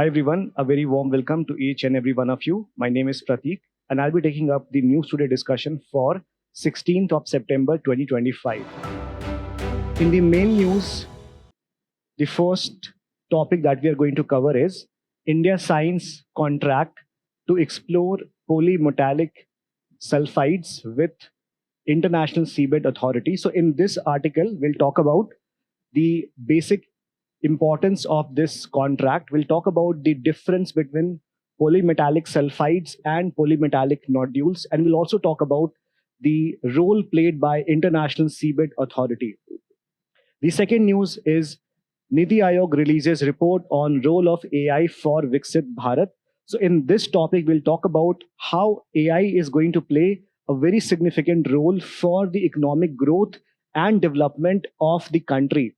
Hi everyone, a very warm welcome to each and every one of you. My name is Prateek and I'll be taking up the news today discussion for 16th of September 2025. In the main news, the first topic that we are going to cover is India signs contract to explore polymetallic sulfides with International Seabed Authority. So in this article, we'll talk about the basic importance of this contract. We'll talk about the difference between polymetallic sulfides and polymetallic nodules, and we'll also talk about the role played by International Seabed Authority. The second news is Niti Aayog releases report on role of AI for Viksit Bharat. So in this topic, we'll talk about how AI is going to play a very significant role for the economic growth and development of the country.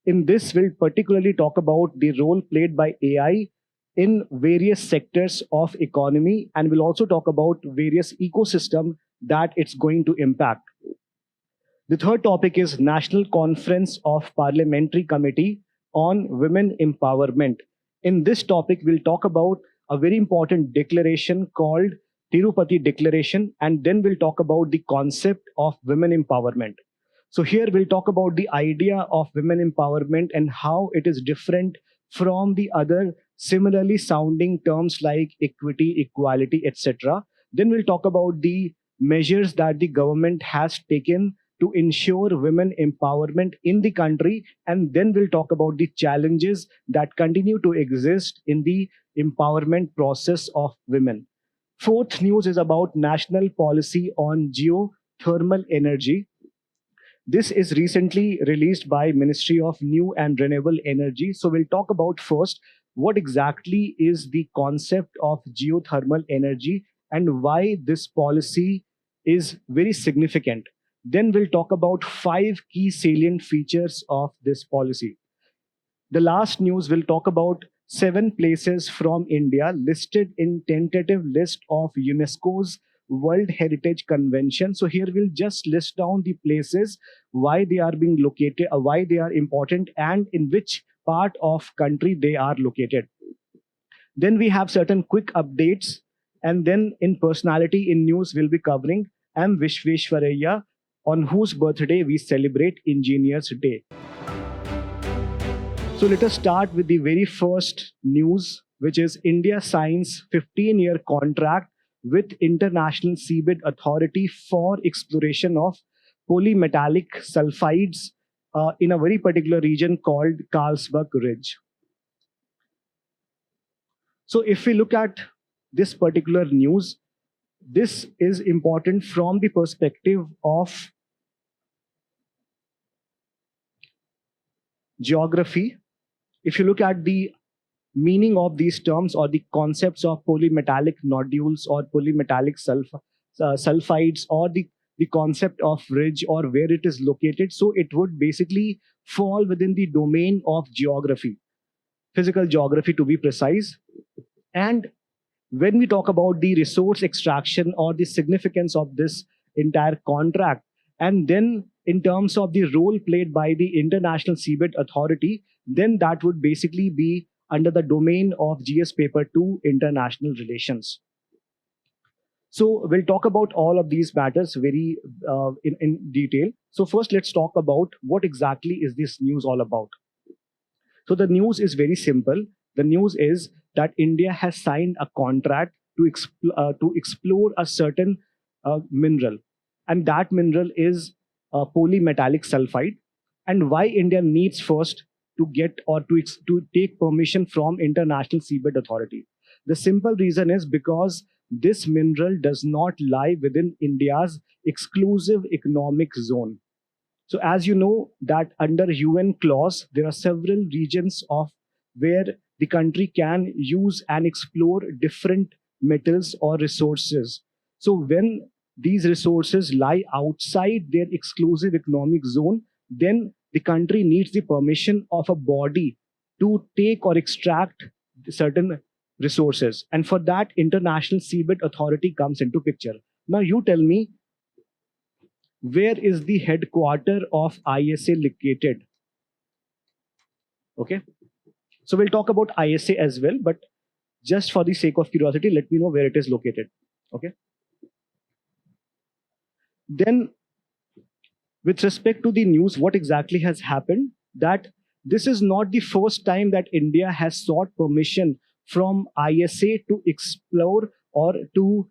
In this, we'll particularly talk about the role played by AI in various sectors of economy, and we'll also talk about various ecosystem that it's going to impact. The third topic is National Conference of Parliamentary Committee on Women Empowerment. In this topic, we'll talk about a very important declaration called Tirupati Declaration, and then we'll talk about the concept of women empowerment. So here we'll talk about the idea of women empowerment and how it is different from the other similarly sounding terms like equity, equality, etc. Then we'll talk about the measures that the government has taken to ensure women empowerment in the country, and then we'll talk about the challenges that continue to exist in the empowerment process of women. Fourth news is about national policy on geothermal energy. This is recently released by Ministry of New and Renewable Energy. So we'll talk about first what exactly is the concept of geothermal energy and why this policy is very significant. Then we'll talk about 5 key salient features of this policy. The last news will talk about 7 places from India listed in tentative list of UNESCO's World Heritage Convention. So here we'll just list down the places, why they are being located, why they are important, and in which part of country they are located. Then we have certain quick updates, and then in personality in news we'll be covering M. Vishveshwaraya, on whose birthday we celebrate Engineers Day. So let us start with the very first news, which is India signs 15-year contract with International Seabed Authority for exploration of polymetallic sulfides in a very particular region called Carlsberg Ridge. So if we look at this particular news, this is important from the perspective of geography. If you look at the meaning of these terms or the concepts of polymetallic nodules or polymetallic sulfides or the concept of ridge or where it is located, so it would basically fall within the domain of geography, physical geography to be precise. And when we talk about the resource extraction or the significance of this entire contract, and then in terms of the role played by the International Seabed Authority, then that would basically be under the domain of GS Paper 2, International Relations. So we'll talk about all of these matters very in detail. So first, let's talk about what exactly is this news all about. So the news is very simple. The news is that India has signed a contract to explore a certain mineral, and that mineral is polymetallic sulfide. And why India needs first to get or to take permission from International Seabed Authority? The simple reason is because this mineral does not lie within India's exclusive economic zone. So as you know that under UN clause, there are several regions of where the country can use and explore different metals or resources. So when these resources lie outside their exclusive economic zone, then the country needs the permission of a body to take or extract certain resources. And for that, International Seabed Authority comes into picture. Now you tell me, where is the headquarter of ISA located? Okay. So we'll talk about ISA as well, but Just for the sake of curiosity, let me know where it is located. Okay. Then, with respect to the news, what exactly has happened? That this is not the first time that India has sought permission from ISA to explore or to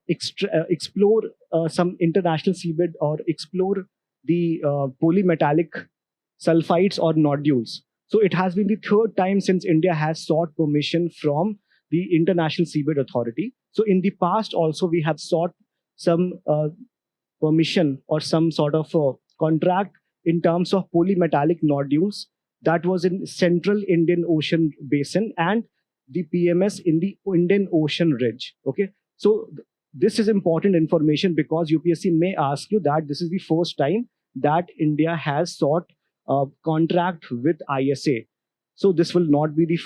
explore some international seabed or explore the polymetallic sulfides or nodules. So it has been the third time since India has sought permission from the International Seabed Authority. So in the past also we have sought some permission or some sort of a contract in terms of polymetallic nodules that was in central Indian Ocean basin and the PMS in the Indian Ocean ridge. Okay, so this is important information because UPSC may ask you that this is the first time that India has sought a contract with ISA. So this will not be the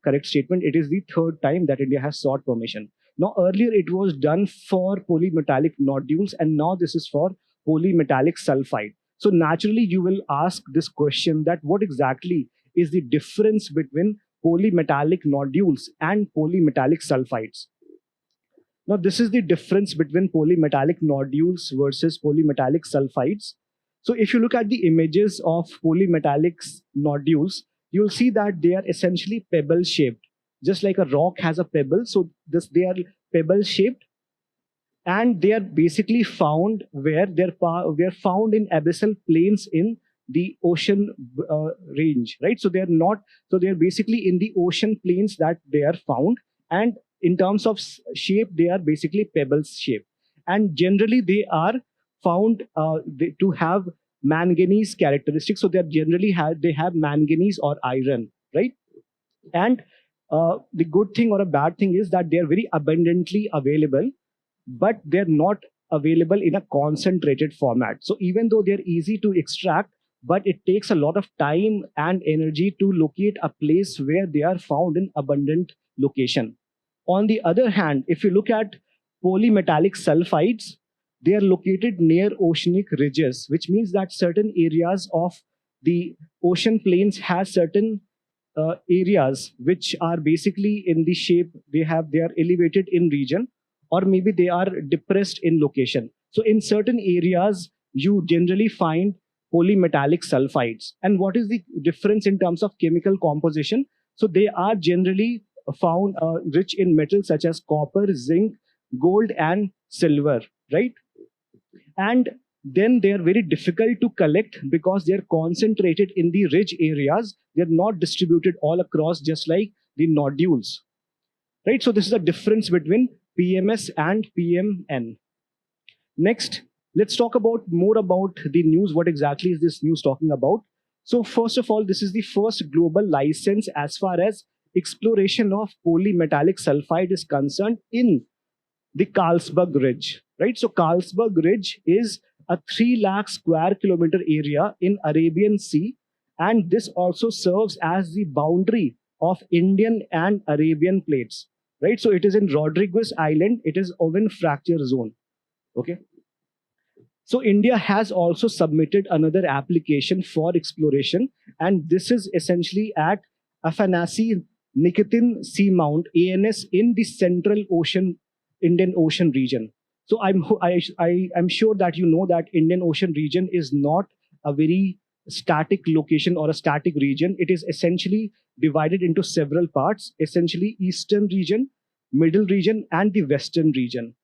correct statement. It is the third time that India has sought permission. Now, earlier it was done for polymetallic nodules, and now this is for polymetallic sulfide. So naturally, you will ask this question that what exactly is the difference between polymetallic nodules and polymetallic sulfides? Now, this is the difference between polymetallic nodules versus polymetallic sulfides. So if you look at the images of polymetallic nodules, you'll see that they are essentially pebble shaped, just like a rock has a pebble. So they are pebble shaped, and they are basically found where they're found in abyssal plains in the ocean range, right? So they're basically in the ocean plains that they are found, and in terms of shape, they are basically pebbles shape, and generally they are found to have manganese characteristics. So they have manganese or iron, right? And the good thing or a bad thing is that they are very abundantly available, but they're not available in a concentrated format. So even though they're easy to extract, but it takes a lot of time and energy to locate a place where they are found in abundant location. On the other hand, if you look at polymetallic sulfides, they are located near oceanic ridges, which means that certain areas of the ocean plains has certain areas which are basically in the shape they are elevated in region, or maybe they are depressed in location. So in certain areas you generally find polymetallic sulfides. And what is the difference in terms of chemical composition? So they are generally found rich in metals such as copper, zinc, gold, and silver, right? And then they are very difficult to collect because they are concentrated in the ridge areas. They're not distributed all across, just like the nodules, right? So this is the difference between PMS and PMN. Next, let's talk about more about the news. What exactly is this news talking about? So first of all, this is the first global license as far as exploration of polymetallic sulfide is concerned in the Carlsberg Ridge, right? So Carlsberg Ridge is a 3 lakh square kilometer area in Arabian Sea, and this also serves as the boundary of Indian and Arabian plates, right? So it is in Rodriguez Island. It is Owen fracture zone. Okay. So India has also submitted another application for exploration, and this is essentially at Afanasy Nikitin Seamount (ANS) in the Central Ocean, Indian Ocean region. So I'm sure that you know that Indian Ocean region is not a very static location or a static region. It is essentially divided into several parts, essentially Eastern region, Middle region, and the Western region.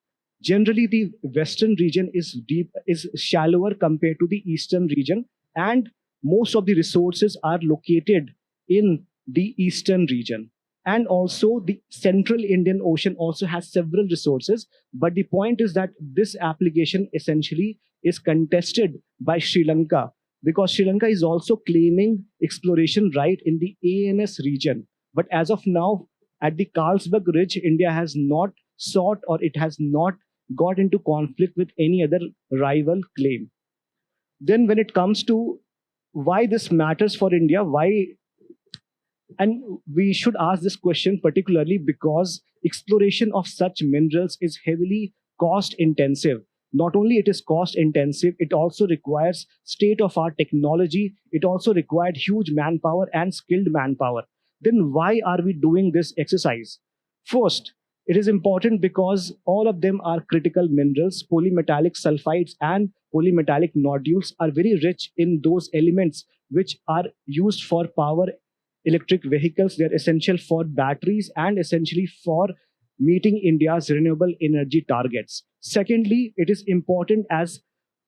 Generally, the Western region is shallower compared to the Eastern region, and most of the resources are located in the Eastern region. And also the Central Indian Ocean also has several resources. But the point is that this application essentially is contested by Sri Lanka, because Sri Lanka is also claiming exploration right in the ANS region. But as of now, at the Carlsberg Ridge, India has not sought, or it has not got into conflict with any other rival claim. Then when it comes to why this matters for India, why, and we should ask this question particularly because exploration of such minerals is heavily cost intensive. Not only it is cost intensive, it also requires state of art technology. It also required huge manpower and skilled manpower. Then why are we doing this exercise? First, it is important because all of them are critical minerals. Polymetallic sulfides and polymetallic nodules are very rich in those elements which are used for power electric vehicles. They're essential for batteries and essentially for meeting India's renewable energy targets. Secondly, it is important as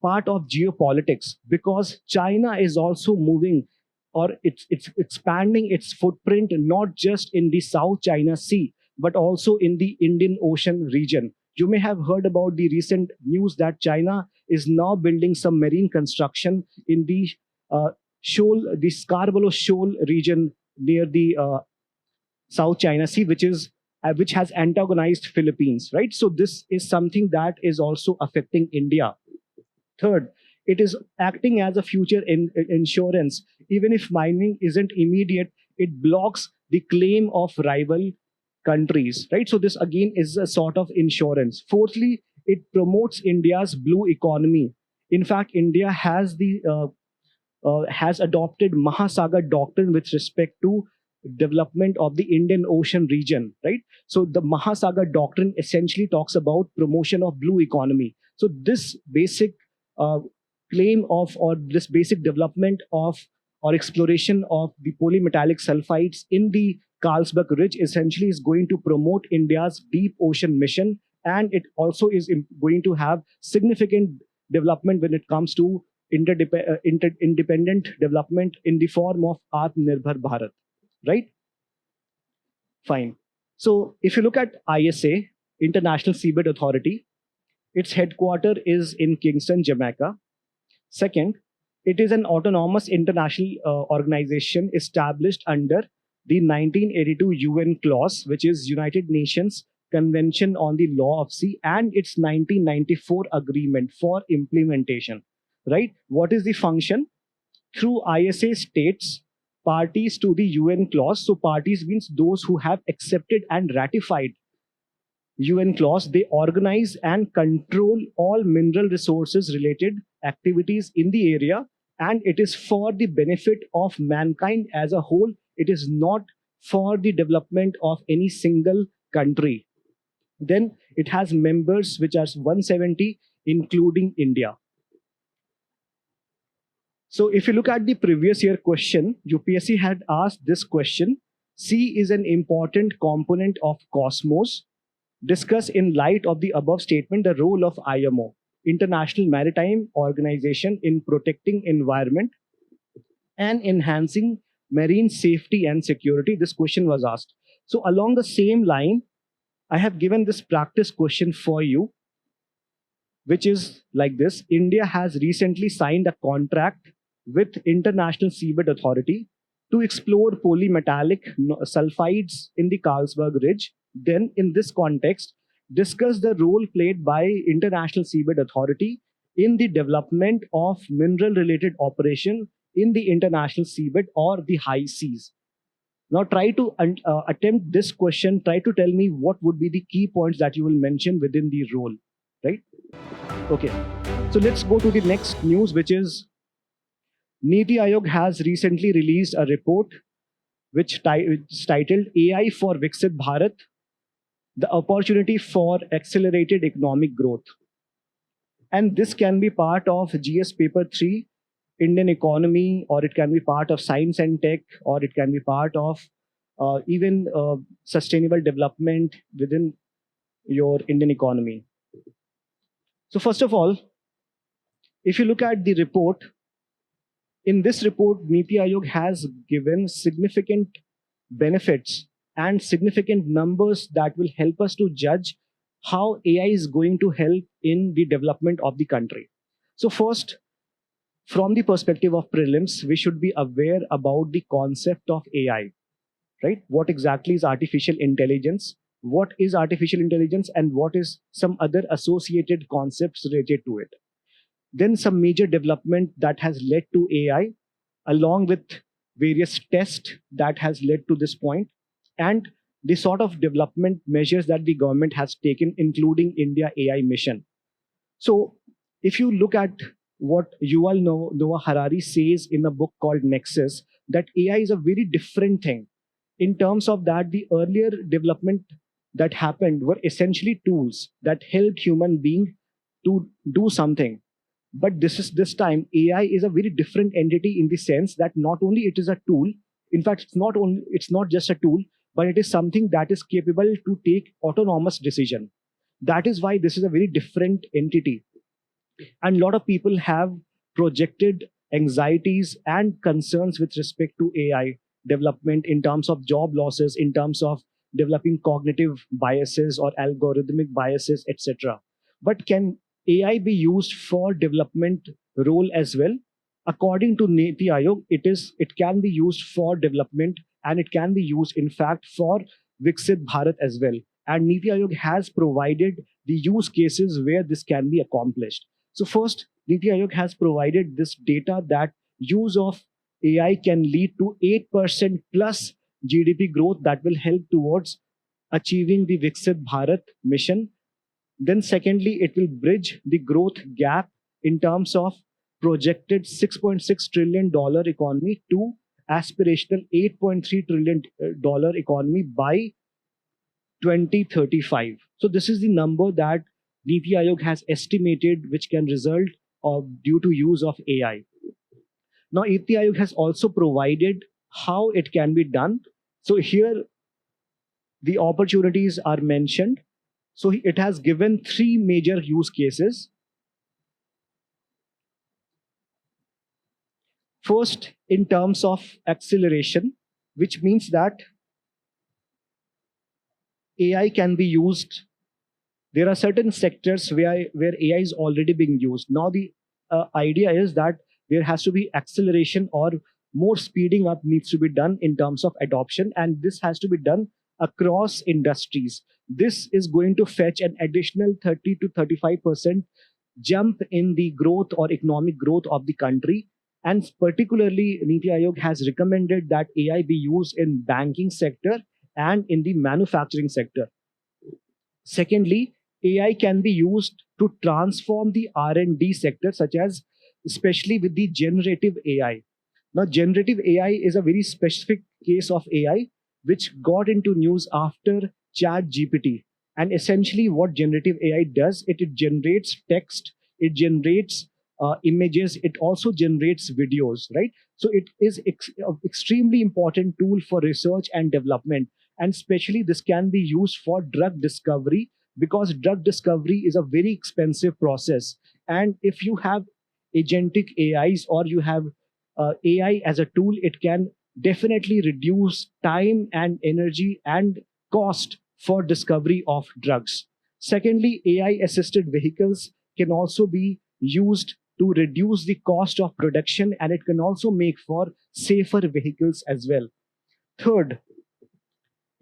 part of geopolitics because China is also moving or it's expanding its footprint not just in the South China Sea, but also in the Indian Ocean region. You may have heard about the recent news that China is now building some marine construction in the the Scarborough Shoal region near the South China Sea, which has antagonized Philippines, right? So this is something that is also affecting India. Third, it is acting as a future insurance. Even if mining isn't immediate, it blocks the claim of rival countries, right? So this again is a sort of insurance. Fourthly, it promotes India's blue economy. In fact, India has adopted Mahasagar doctrine with respect to development of the Indian Ocean region, right? So the Mahasagar doctrine essentially talks about promotion of blue economy. So this basic uh, claim of or this basic development of or exploration of the polymetallic sulfides in the Carlsberg Ridge essentially is going to promote India's deep ocean mission, and it also is going to have significant development when it comes to independent development in the form of Atmanirbhar Bharat, right? Fine. So if you look at ISA, International Seabed Authority, its headquarter is in Kingston, Jamaica. Second, it is an autonomous international organization established under the 1982 UN clause, which is United Nations Convention on the Law of Sea, and its 1994 agreement for implementation, right? What is the function? Through ISA states parties to the UN clause. So parties means those who have accepted and ratified UN clause. They organize and control all mineral resources related activities in the area, and it is for the benefit of mankind as a whole. It is not for the development of any single country. Then it has members which are 170, including India. So if you look at the previous year question, UPSC had asked this question: Sea is an important component of cosmos. Discuss in light of the above statement the role of IMO, International Maritime Organization, in protecting environment and enhancing marine safety and security. This question was asked. So along the same line, I have given this practice question for you, which is like this. India has recently signed a contract with International Seabed Authority to explore polymetallic sulfides in the Carlsberg Ridge. Then, in this context, discuss the role played by International Seabed Authority in the development of mineral-related operation in the international seabed or the high seas. Now, try to attempt this question. Try to tell me what would be the key points that you will mention within the role, right? Okay. So let's go to the next news, which is Niti Aayog has recently released a report which is titled AI for Viksit Bharat, the opportunity for accelerated economic growth. And this can be part of GS paper 3, Indian economy, or it can be part of science and tech, or it can be part of even sustainable development within your Indian economy. So first of all, if you look at the report, in this report, Niti Aayog has given significant benefits and significant numbers that will help us to judge how AI is going to help in the development of the country. So first, from the perspective of prelims, we should be aware about the concept of AI, right? What exactly is artificial intelligence? What is artificial intelligence and what is some other associated concepts related to it? Then some major development that has led to AI, along with various tests that has led to this point, and the sort of development measures that the government has taken, including India AI mission. So if you look at what Yuval Noah Harari says in a book called Nexus, that AI is a very different thing. In terms of that, the earlier development that happened were essentially tools that helped human being to do something. But this time AI is a very different entity in the sense that not only it is a tool, in fact it's not just a tool, but it is something that is capable to take autonomous decision. That is why this is a very different entity. And a lot of people have projected anxieties and concerns with respect to AI development in terms of job losses, in terms of developing cognitive biases or algorithmic biases, etc. But can AI be used for development role as well? According to Niti Aayog, it can be used for development, and it can be used, in fact, for Viksit Bharat as well. And Niti Aayog has provided the use cases where this can be accomplished. So first, Niti Aayog has provided this data that use of AI can lead to 8% plus GDP growth that will help towards achieving the Viksit Bharat mission. Then secondly, it will bridge the growth gap in terms of projected $6.6 trillion economy to aspirational $8.3 trillion economy by 2035. So this is the number that Niti Aayog has estimated, which can result due to use of AI. Now, Niti Aayog has also provided how it can be done. So here, the opportunities are mentioned. So it has given three major use cases. First, in terms of acceleration, which means that AI can be used. There are certain sectors where AI is already being used. Now, the idea is that there has to be acceleration or more speeding up needs to be done in terms of adoption, and this has to be done across industries. This is going to fetch an additional 30 to 35% jump in the growth or economic growth of the country. And particularly, Niti Aayog has recommended that AI be used in banking sector and in the manufacturing sector. Secondly, AI can be used to transform the R&D sector, such as especially with the generative AI. Now, generative AI is a very specific case of AI which got into news after Chat GPT. And essentially, what generative AI does, it generates text, it generates images, it also generates videos, right? So it is extremely important tool for research and development. And especially this can be used for drug discovery, because drug discovery is a very expensive process. And if you have agentic AIs or you have AI as a tool, it can definitely reduce time and energy and cost for discovery of drugs. Secondly, AI assisted vehicles can also be used to reduce the cost of production, and it can also make for safer vehicles as well. Third,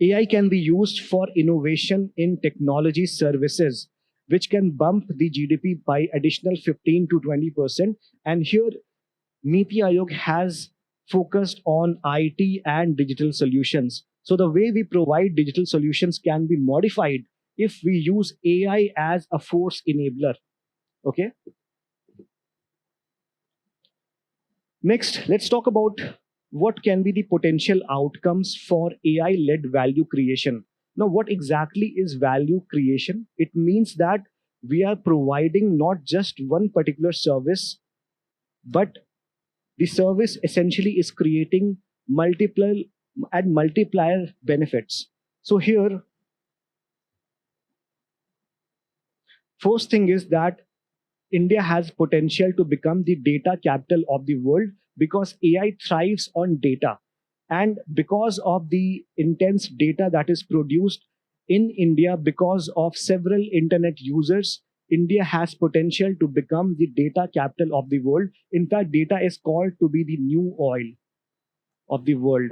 AI can be used for innovation in technology services, which can bump the GDP by additional 15 to 20%. And here, Niti Aayog has focused on IT and digital solutions. So the way we provide digital solutions can be modified if we use AI as a force enabler. Okay. Next, let's talk about what can be the potential outcomes for AI-led value creation. Now, what exactly is value creation? It means that we are providing not just one particular service, but the service essentially is creating multiple and multiplier benefits. So here, first thing is that India has potential to become the data capital of the world because AI thrives on data. And because of the intense data that is produced in India, because of several internet users, India has potential to become the data capital of the world. In fact, data is called to be the new oil of the world.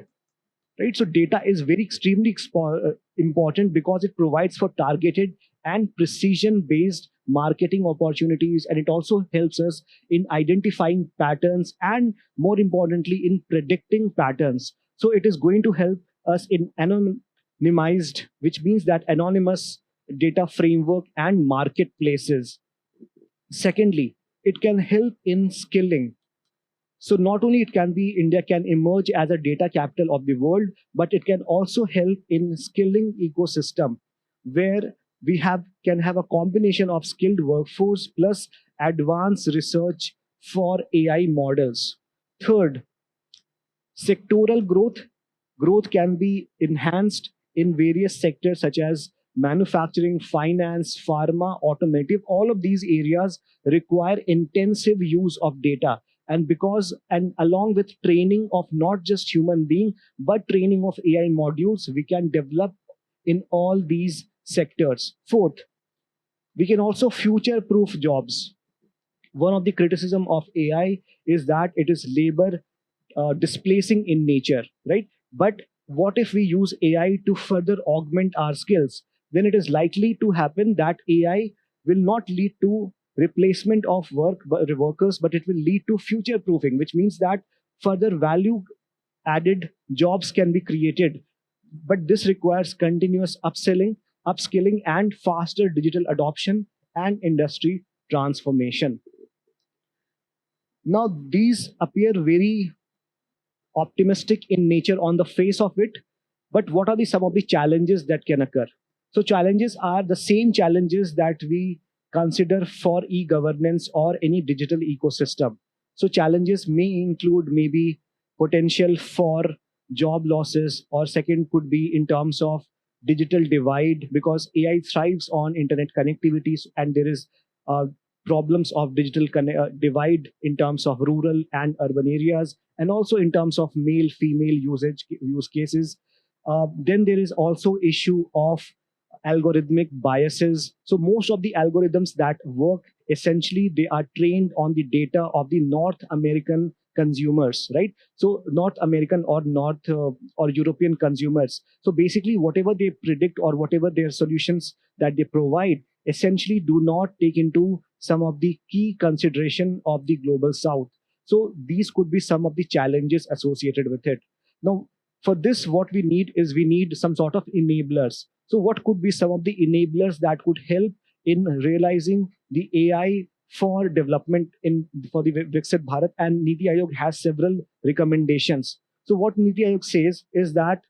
Right? So data is very extremely important because it provides for targeted and precision based marketing opportunities, and it also helps us in identifying patterns and, more importantly, in predicting patterns. So it is going to help us in anonymized, which means that anonymous data framework and marketplaces. Secondly, it can help in skilling. So not only it can be India can emerge as a data capital of the world, but it can also help in skilling ecosystem. where we can have a combination of skilled workforce plus advanced research for AI models. Third, sectoral growth. Growth can be enhanced in various sectors such as manufacturing, finance, pharma, automotive. All of these areas require intensive use of data. And along with training of not just human being, but training of AI modules, we can develop in all these sectors. Fourth, we can also future proof jobs. One of the criticism of AI is that it is labor displacing in nature, right? But what if we use AI to further augment our skills? Then it is likely to happen that AI will not lead to replacement of workers, but it will lead to future proofing, which means that further value added jobs can be created. But this requires continuous upskilling, and faster digital adoption and industry transformation. Now, these appear very optimistic in nature on the face of it, but what are some of the challenges that can occur? So challenges are the same challenges that we consider for e-governance or any digital ecosystem. So challenges may include maybe potential for job losses, or second could be in terms of digital divide, because AI thrives on internet connectivity, and there is problems of digital divide in terms of rural and urban areas, and also in terms of male female use cases. Then there is also issue of algorithmic biases. So most of the algorithms that work, essentially they are trained on the data of the North American consumers, right? So North American or North or European consumers. So basically whatever they predict or whatever their solutions that they provide essentially do not take into some of the key consideration of the global south. So these could be some of the challenges associated with it. Now, for this, what we need some sort of enablers. So what could be some of the enablers that could help in realizing the AI for development for the Viksit Bharat? And Niti Aayog has several recommendations. So what Niti Aayog says is that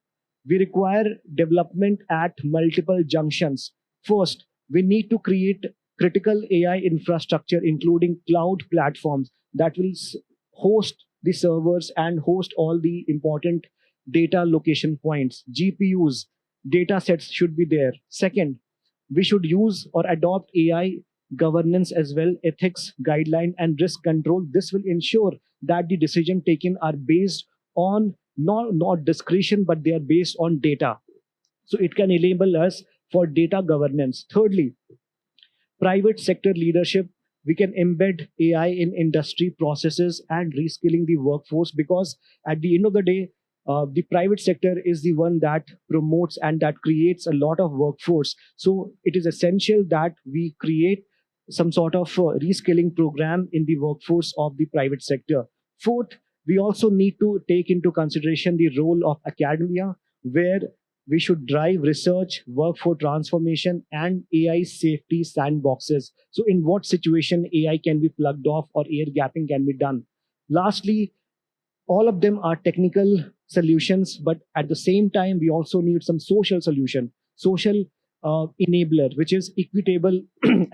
we require development at multiple junctions. First, we need to create critical AI infrastructure, including cloud platforms that will host the servers and host all the important data location points. GPUs, data sets should be there. Second, we should use or adopt AI governance as well, ethics, guideline, and risk control. This will ensure that the decision taken are based on not discretion, but they are based on data. So it can enable us for data governance. Thirdly, private sector leadership. We can embed AI in industry processes and reskilling the workforce, because at the end of the day, the private sector is the one that promotes and that creates a lot of workforce. So it is essential that we create some sort of reskilling program in the workforce of the private sector. Fourth, we also need to take into consideration the role of academia, where we should drive research, work for transformation, and AI safety sandboxes. So in what situation AI can be plugged off or air gapping can be done. Lastly, all of them are technical solutions, but at the same time, we also need some social solution, social enabler, which is equitable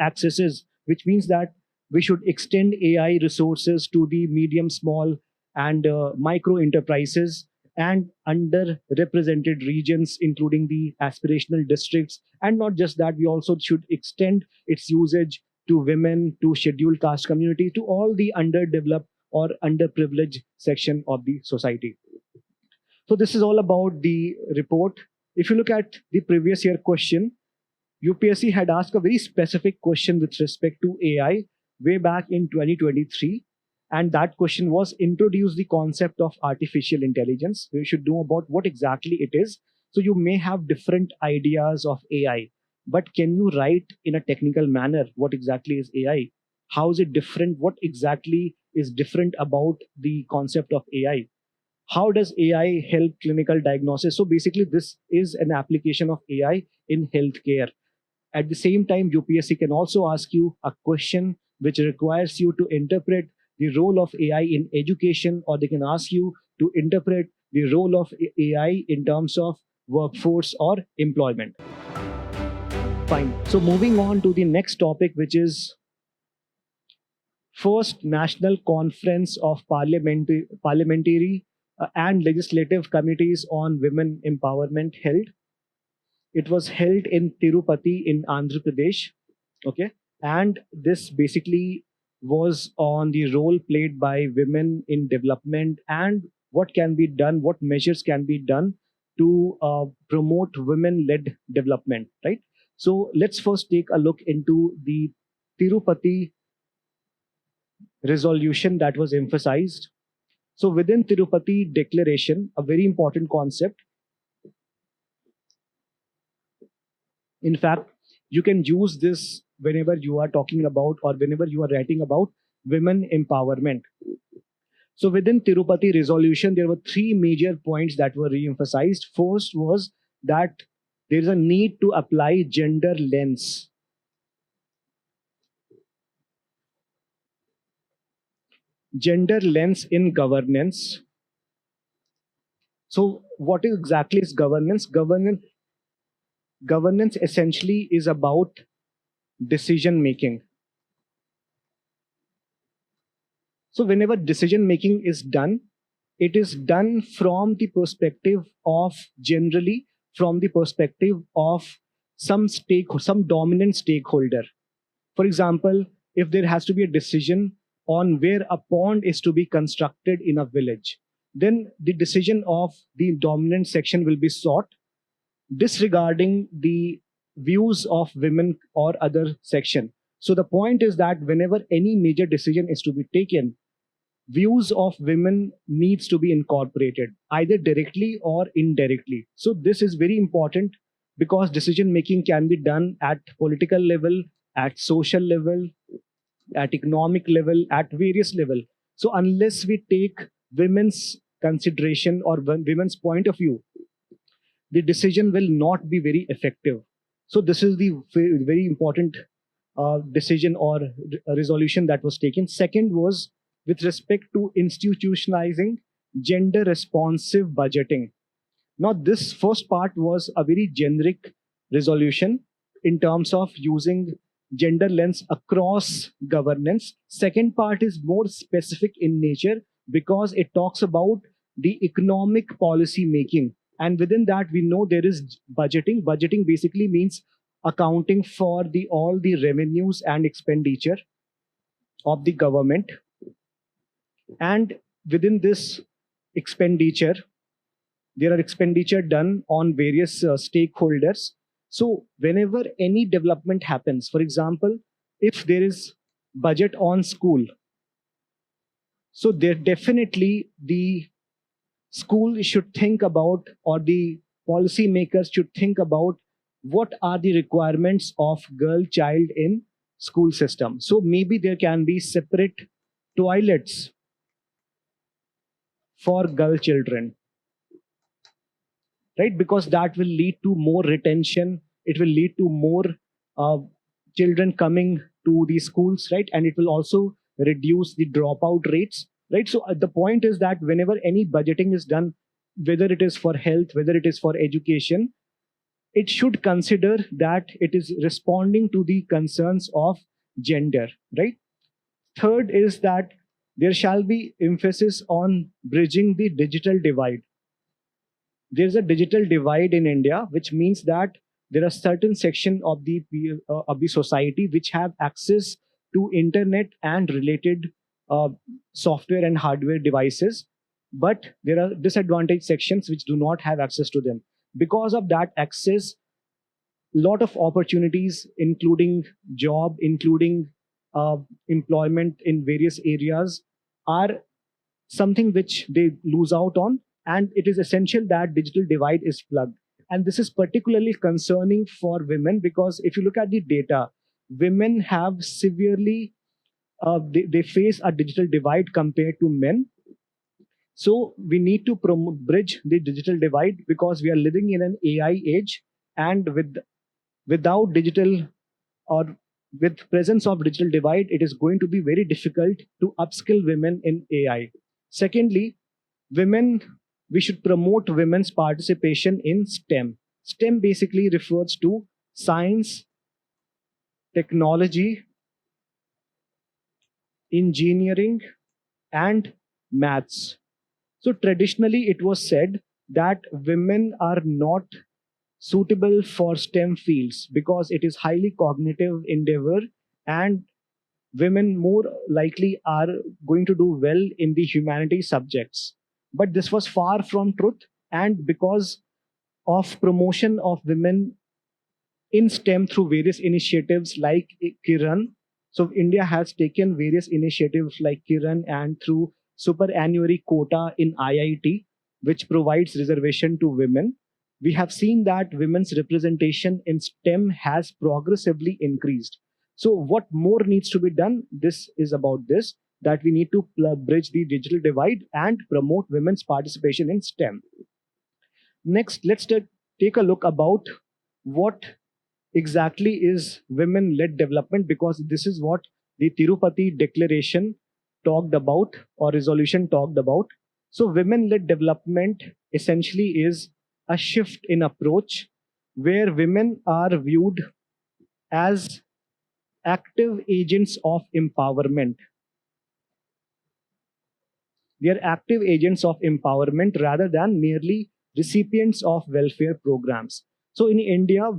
accesses, which means that we should extend AI resources to the medium, small, and micro enterprises and underrepresented regions, including the aspirational districts. And not just that, we also should extend its usage to women, to scheduled caste community, to all the underdeveloped or underprivileged section of the society. So this is all about the report. If you look at the previous year question, UPSC had asked a very specific question with respect to AI way back in 2023. And that question was, introduce the concept of artificial intelligence. You should know about what exactly it is. So you may have different ideas of AI, but can you write in a technical manner what exactly is AI? How is it different? What exactly is different about the concept of AI? How does AI help clinical diagnosis? So basically, this is an application of AI in healthcare. At the same time, UPSC can also ask you a question which requires you to interpret the role of AI in education, or they can ask you to interpret the role of AI in terms of workforce or employment. Fine. So moving on to the next topic, which is first National Conference of Parliamentary and Legislative Committees on Women Empowerment held. It was held in Tirupati in Andhra Pradesh. Okay. And this basically was on the role played by women in development and what can be done, what measures can be done to promote women-led development, right? So let's first take a look into the Tirupati resolution that was emphasized. So within Tirupati declaration, a very important concept. In fact, you can use this whenever you are talking about or whenever you are writing about women empowerment. So within Tirupati resolution, there were three major points that were re-emphasized. First was that there is a need to apply gender lens. Gender lens in governance. So what exactly is governance? Governance essentially is about decision making. So whenever decision making is done, it is done from the perspective of generally from the perspective of some dominant stakeholder. For example, if there has to be a decision on where a pond is to be constructed in a village, then the decision of the dominant section will be sought, disregarding the views of women or other section. So the point is that whenever any major decision is to be taken, views of women needs to be incorporated either directly or indirectly. So this is very important because decision making can be done at political level, at social level, at economic level, at various level. So unless we take women's consideration or women's point of view, the decision will not be very effective. So this is the very important decision or resolution that was taken. Second was with respect to institutionalizing gender responsive budgeting. Now, this first part was a very generic resolution in terms of using gender lens across governance. Second part is more specific in nature because it talks about the economic policy making. And within that, we know there is budgeting. Budgeting basically means accounting for all the revenues and expenditure of the government. And within this expenditure, there are expenditure done on various stakeholders. So whenever any development happens, for example, if there is budget on school, so there definitely the school should think about, or the policymakers should think about what are the requirements of girl child in school system. So maybe there can be separate toilets for girl children, right? Because that will lead to more retention. It will lead to more uh, children coming to the schools, right? And it will also reduce the dropout rates, right? So the point is that whenever any budgeting is done, whether it is for health, whether it is for education, it should consider that it is responding to the concerns of gender, right? Third is that there shall be emphasis on bridging the digital divide. There's a digital divide in India, which means that there are certain section of the society which have access to internet and related uh, software and hardware devices, but there are disadvantaged sections which do not have access to them. Because of that access, lot of opportunities, including job, including employment in various areas, are something which they lose out on, and it is essential that digital divide is plugged. And this is particularly concerning for women because if you look at the data, women have severely they face a digital divide compared to men. So we need to bridge the digital divide because we are living in an AI age, and without digital or with presence of digital divide, it is going to be very difficult to upskill women in AI. Secondly, women, we should promote women's participation in STEM. STEM basically refers to science, technology, engineering, and maths. So traditionally, it was said that women are not suitable for STEM fields because it is highly cognitive endeavor, and women more likely are going to do well in the humanities subjects. But this was far from truth, and because of promotion of women in STEM through various initiatives like Kiran. So India has taken various initiatives like Kiran and through superannuary quota in IIT, which provides reservation to women. We have seen that women's representation in STEM has progressively increased. So what more needs to be done? This is about this, that we need to bridge the digital divide and promote women's participation in STEM. Next, let's take a look about what exactly is women led development, because this is what the Tirupati Declaration talked about, or resolution talked about. So, women led development essentially is a shift in approach where women are viewed as active agents of empowerment. They are active agents of empowerment rather than merely recipients of welfare programs. So, in India,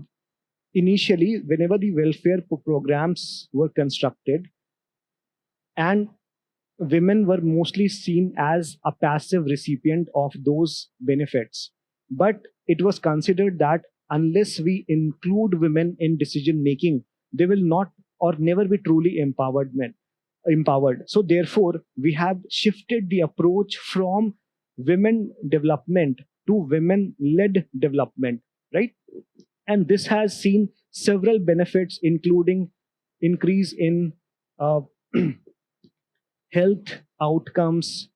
initially, whenever the welfare programs were constructed, and women were mostly seen as a passive recipient of those benefits. But it was considered that unless we include women in decision making, they will not or never be truly empowered. So therefore, we have shifted the approach from women development to women led development, right? And this has seen several benefits, including increase in uh, health outcomes,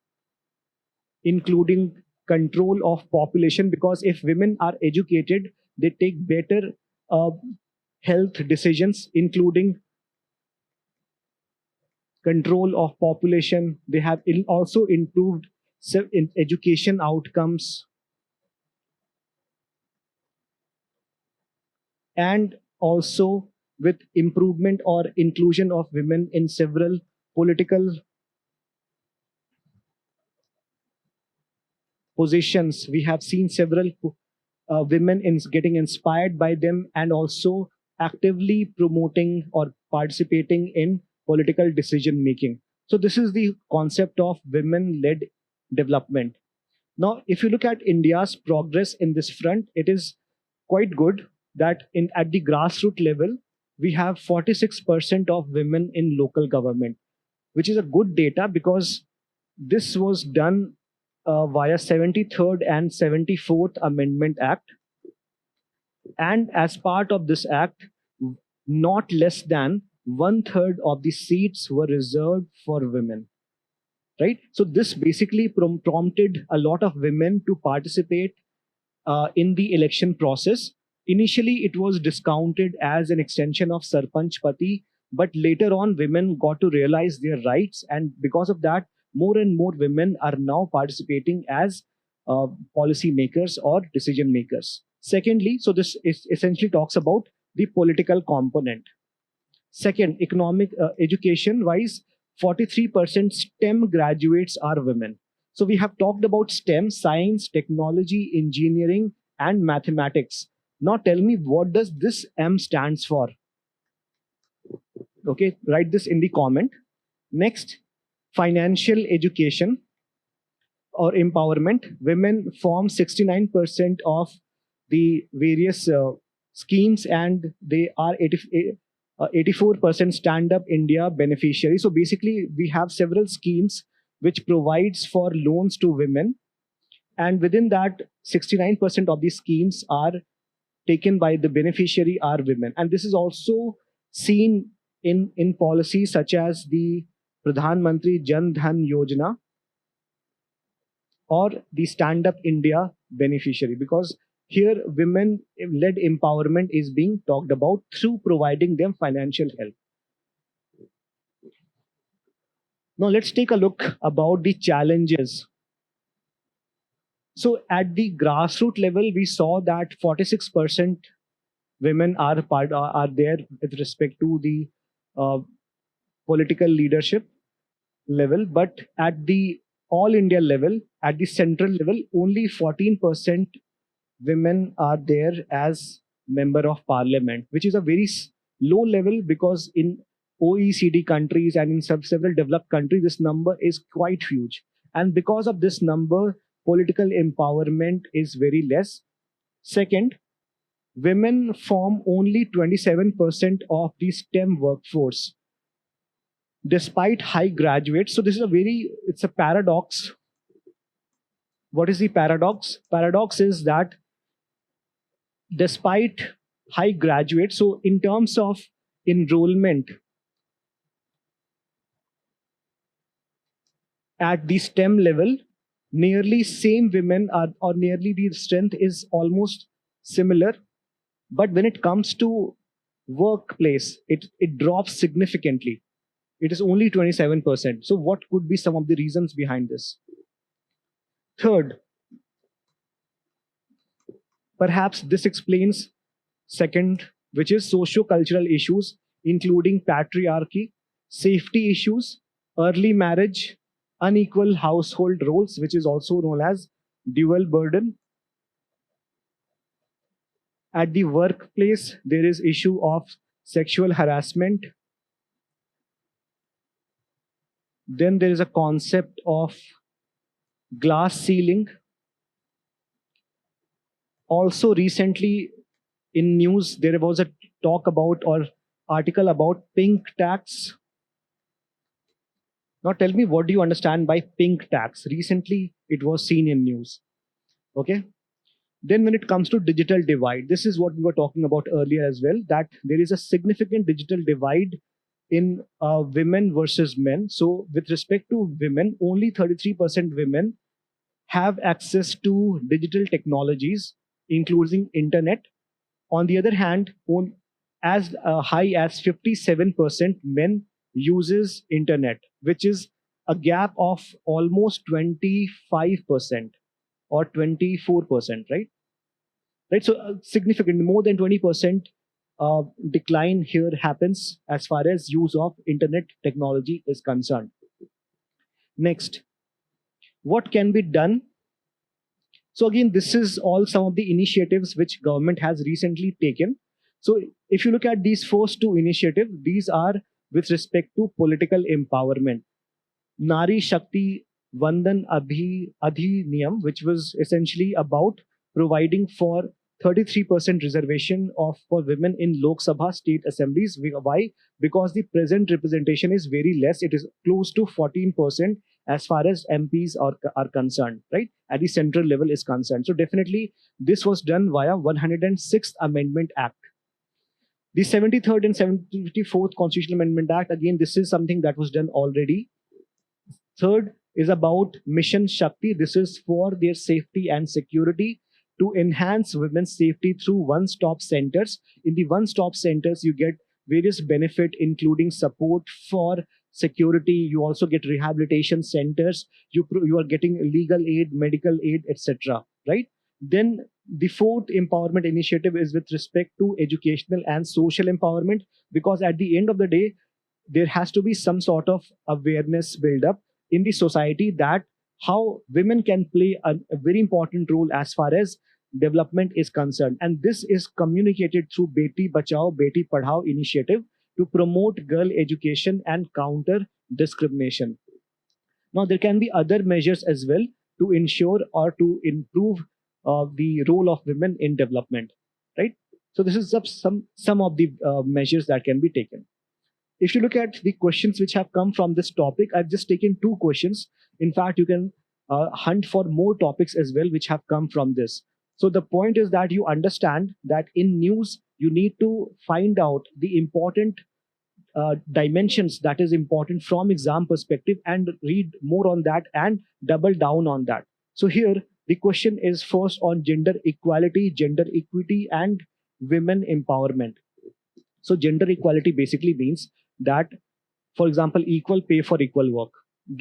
including control of population, because if women are educated, they take better uh, health decisions, including control of population. They have also improved in education outcomes, and also with improvement or inclusion of women in several political positions. We have seen several women getting inspired by them, and also actively promoting or participating in political decision making. So this is the concept of women led development. Now, if you look at India's progress in this front, it is quite good that at the grassroots level, we have 46% of women in local government, which is a good data because this was done via 73rd and 74th Amendment Act. And as part of this act, not less than one third of the seats were reserved for women. Right? So this basically prompted a lot of women to participate in the election process. Initially, it was discounted as an extension of Sarpanch Pati, but later on, women got to realize their rights, and because of that, more and more women are now participating as policy makers or decision makers. Secondly, so this essentially talks about the political component. Second, economic education wise, 43% STEM graduates are women. So we have talked about STEM, science, technology, engineering, and mathematics. Now tell me, what does this M stands for? Okay, write this in the comment. Next, financial education or empowerment. Women form 69% of the various schemes, and they are 84% stand up India beneficiary. So basically, we have several schemes which provides for loans to women, and within that, 69% of these schemes are taken by the beneficiary are women. And this is also seen in policies such as the Pradhan Mantri Jan Dhan Yojana or the Stand Up India beneficiary, because here women led empowerment is being talked about through providing them financial help. Now let's take a look about the challenges. So at the grassroots level, we saw that 46% women are there with respect to the uh, political leadership level, but at the all India level, at the central level, only 14% women are there as member of parliament, which is a very low level, because in OECD countries and in several developed countries, this number is quite huge. And because of this number, political empowerment is very less. Second, women form only 27% of the STEM workforce, despite high graduates. So this is it's a paradox. What is the paradox? Paradox is that despite high graduates, so in terms of enrollment at the STEM level, nearly same women are, or nearly the strength is almost similar. But when it comes to workplace, it drops significantly. It is only 27%. So what could be some of the reasons behind this? Third, perhaps this explains second, which is socio-cultural issues, including patriarchy, safety issues, early marriage, unequal household roles, which is also known as dual burden. At the workplace, there is issue of sexual harassment. Then there is a concept of glass ceiling. Also, recently in news, there was a talk about or article about pink tax. Now tell me, what do you understand by pink tax? Recently, it was seen in news. Okay. Then when it comes to digital divide, this is what we were talking about earlier as well, that there is a significant digital divide in women versus men. So with respect to women, only 33% women have access to digital technologies, including internet. On the other hand, as high as 57% men uses internet, which is a gap of almost 25% or 24%, right? Right. So significant, more than 20% decline here happens as far as use of internet technology is concerned. Next, what can be done? So again, this is all some of the initiatives which government has recently taken. So if you look at these first two initiatives, these are with respect to political empowerment. Nari Shakti Vandan Adhiniyam, which was essentially about providing for 33% reservation for women in Lok Sabha state assemblies. Why? Because the present representation is very less. It is close to 14% as far as MPs are concerned, right? At the central level is concerned. So definitely this was done via 106th Amendment Act. The 73rd and 74th Constitutional Amendment Act, again, this is something that was done already. Third is about Mission Shakti. This is for their safety and security, to enhance women's safety through one-stop centers. In the one-stop centers, you get various benefit, including support for security. You also get rehabilitation centers. You are getting legal aid, medical aid, etc. Right? Then the fourth empowerment initiative is with respect to educational and social empowerment, because at the end of the day, there has to be some sort of awareness build up in the society that how women can play a very important role as far as development is concerned. And this is communicated through Beti Bachao, Beti Padhao initiative to promote girl education and counter discrimination. Now, there can be other measures as well to ensure or to improve the role of women in development, right? So this is some of the measures that can be taken. If you look at the questions which have come from this topic, I've just taken two questions. In fact, you can hunt for more topics as well which have come from this. So the point is that you understand that in news, you need to find out the important dimensions that is important from exam perspective and read more on that and double down on that. So here, the question is first on gender equality, gender equity, and women empowerment. So gender equality basically means that, for example, equal pay for equal work.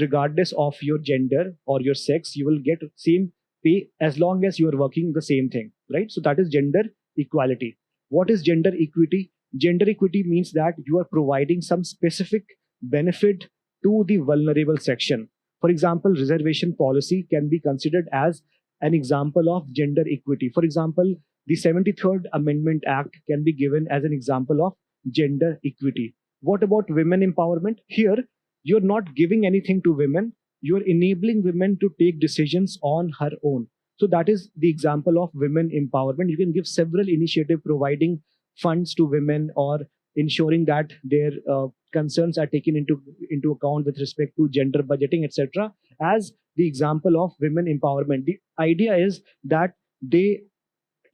Regardless of your gender or your sex, you will get same pay as long as you are working the same thing, right? So that is gender equality. What is gender equity? Gender equity means that you are providing some specific benefit to the vulnerable section. For example, reservation policy can be considered as an example of gender equity. For example, the 73rd Amendment Act can be given as an example of gender equity. What about women empowerment? Here, you're not giving anything to women, you're enabling women to take decisions on her own. So that is the example of women empowerment. You can give several initiatives providing funds to women or ensuring that their concerns are taken into account with respect to gender budgeting, etc. as the example of women empowerment. The idea is that they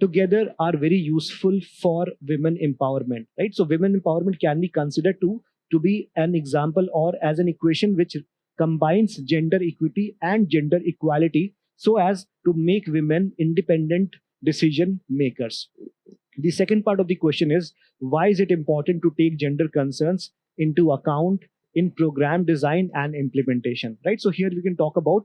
together are very useful for women empowerment, right? So women empowerment can be considered to be an example or as an equation which combines gender equity and gender equality so as to make women independent decision makers. The second part of the question is, why is it important to take gender concerns into account in program design and implementation, right? So here we can talk about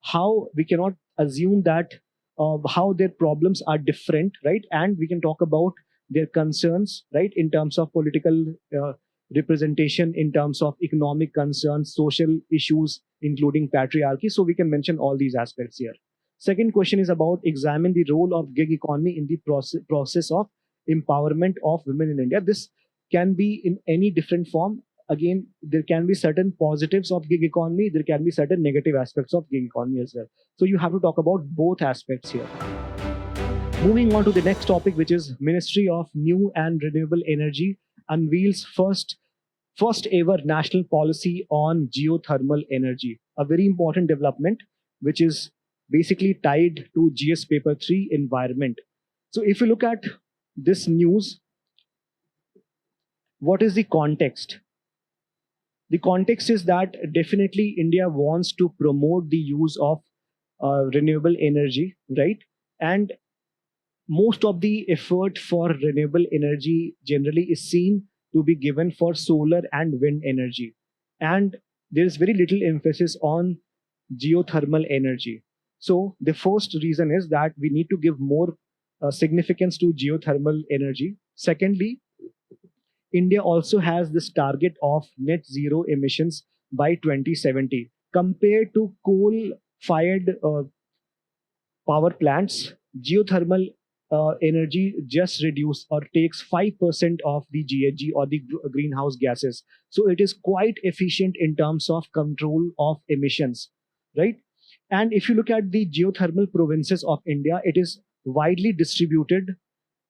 how we cannot assume that how their problems are different, right? And we can talk about their concerns, right, in terms of political representation, in terms of economic concerns, social issues, including patriarchy. So we can mention all these aspects here. Second question is about examine the role of gig economy in the process of empowerment of women in India. This can be in any different form. Again, there can be certain positives of gig economy, there can be certain negative aspects of gig economy as well. So you have to talk about both aspects here. Moving on to the next topic, which is Ministry of New and Renewable Energy unveils first ever national policy on geothermal energy. A very important development, which is basically tied to GS Paper 3 environment. So if you look at this news, what is the context? The context is that definitely India wants to promote the use of renewable energy, right? And most of the effort for renewable energy generally is seen to be given for solar and wind energy. And there is very little emphasis on geothermal energy. So the first reason is that we need to give more significance to geothermal energy. Secondly, India also has this target of net zero emissions by 2070. Compared to coal fired power plants, geothermal energy just reduce or takes 5% of the GHG or the greenhouse gases. So it is quite efficient in terms of control of emissions, right? And if you look at the geothermal provinces of India, it is widely distributed.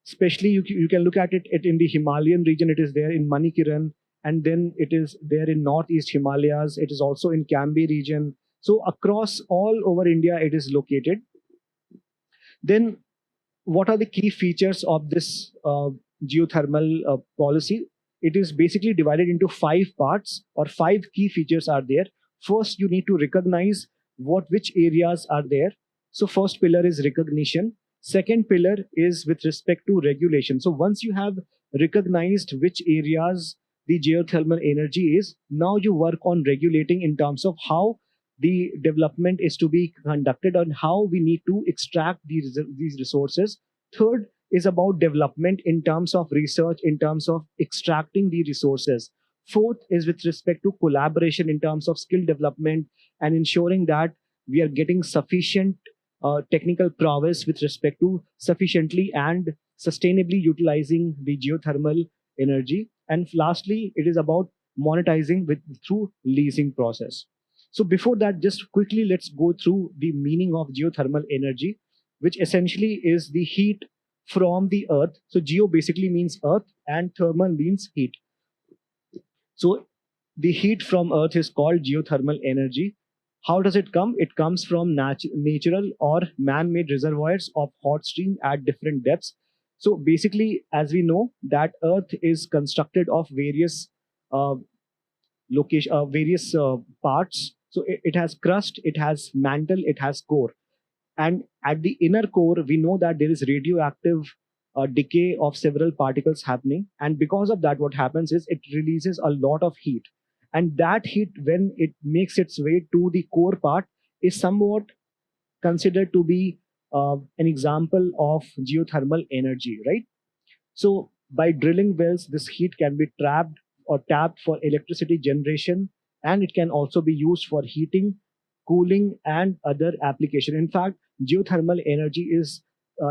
Especially you can look at it in the Himalayan region, it is there in Manikiran, and then it is there in Northeast Himalayas, it is also in Cambi region. So across all over India, it is located. Then what are the key features of this geothermal policy? It is basically divided into 5 parts, or 5 key features are there. First, you need to recognize which areas are there. So first pillar is recognition. Second pillar is with respect to regulation. So once you have recognized which areas the geothermal energy is, now you work on regulating in terms of how the development is to be conducted and how we need to extract these resources. Third is about development in terms of research, in terms of extracting the resources. Fourth is with respect to collaboration in terms of skill development and ensuring that we are getting sufficient technical prowess with respect to sufficiently and sustainably utilizing the geothermal energy. And lastly, it is about monetizing through leasing process. So before that, just quickly let's go through the meaning of geothermal energy, which essentially is the heat from the earth. So geo basically means earth and thermal means heat. So the heat from earth is called geothermal energy. How does it come? It comes from natural or man-made reservoirs of hot stream at different depths. So basically, as we know, that earth is constructed of various various parts. So it has crust, it has mantle, it has core. And at the inner core, we know that there is radioactive decay of several particles happening. And because of that, what happens is it releases a lot of heat. And that heat, when it makes its way to the core part, is somewhat considered to be an example of geothermal energy, right? So by drilling wells, this heat can be trapped or tapped for electricity generation, and it can also be used for heating, cooling, and other application. In fact, geothermal energy is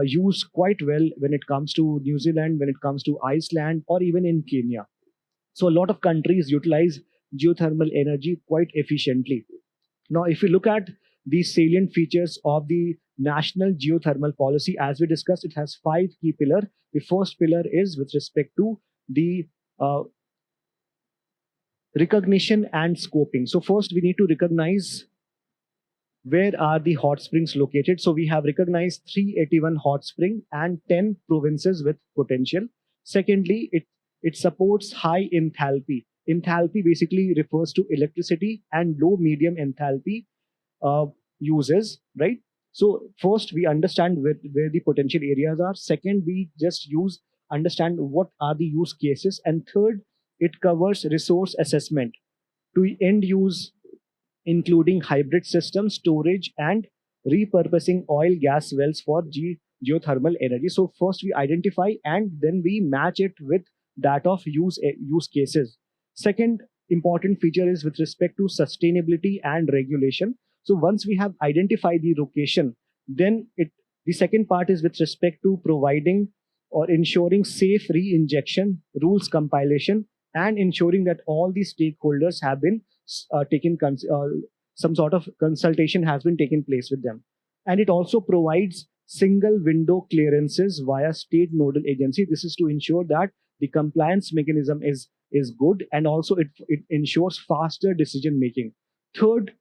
used quite well when it comes to New Zealand, when it comes to Iceland, or even in Kenya. So a lot of countries utilize geothermal energy quite efficiently. Now, if you look at the salient features of the national geothermal policy, as we discussed, it has five key pillars. The first pillar is with respect to the uh, recognition and scoping. So first, we need to recognize where are the hot springs located. So we have recognized 381 hot spring and 10 provinces with potential. Secondly, it supports high enthalpy. Enthalpy basically refers to electricity, and low medium enthalpy uh, uses, right? So first we understand where the potential areas are. Second, we just understand what are the use cases. And third, it covers resource assessment to end use, including hybrid system storage and repurposing oil gas wells for geothermal energy. So first we identify and then we match it with that of use cases. Second important feature is with respect to sustainability and regulation. So once we have identified the location, then the second part is with respect to providing or ensuring safe re-injection rules compilation, and ensuring that all the stakeholders have been taken some sort of consultation has been taken place with them. And it also provides single window clearances via state nodal agency. This is to ensure that the compliance mechanism is good, and also it ensures faster decision making. Third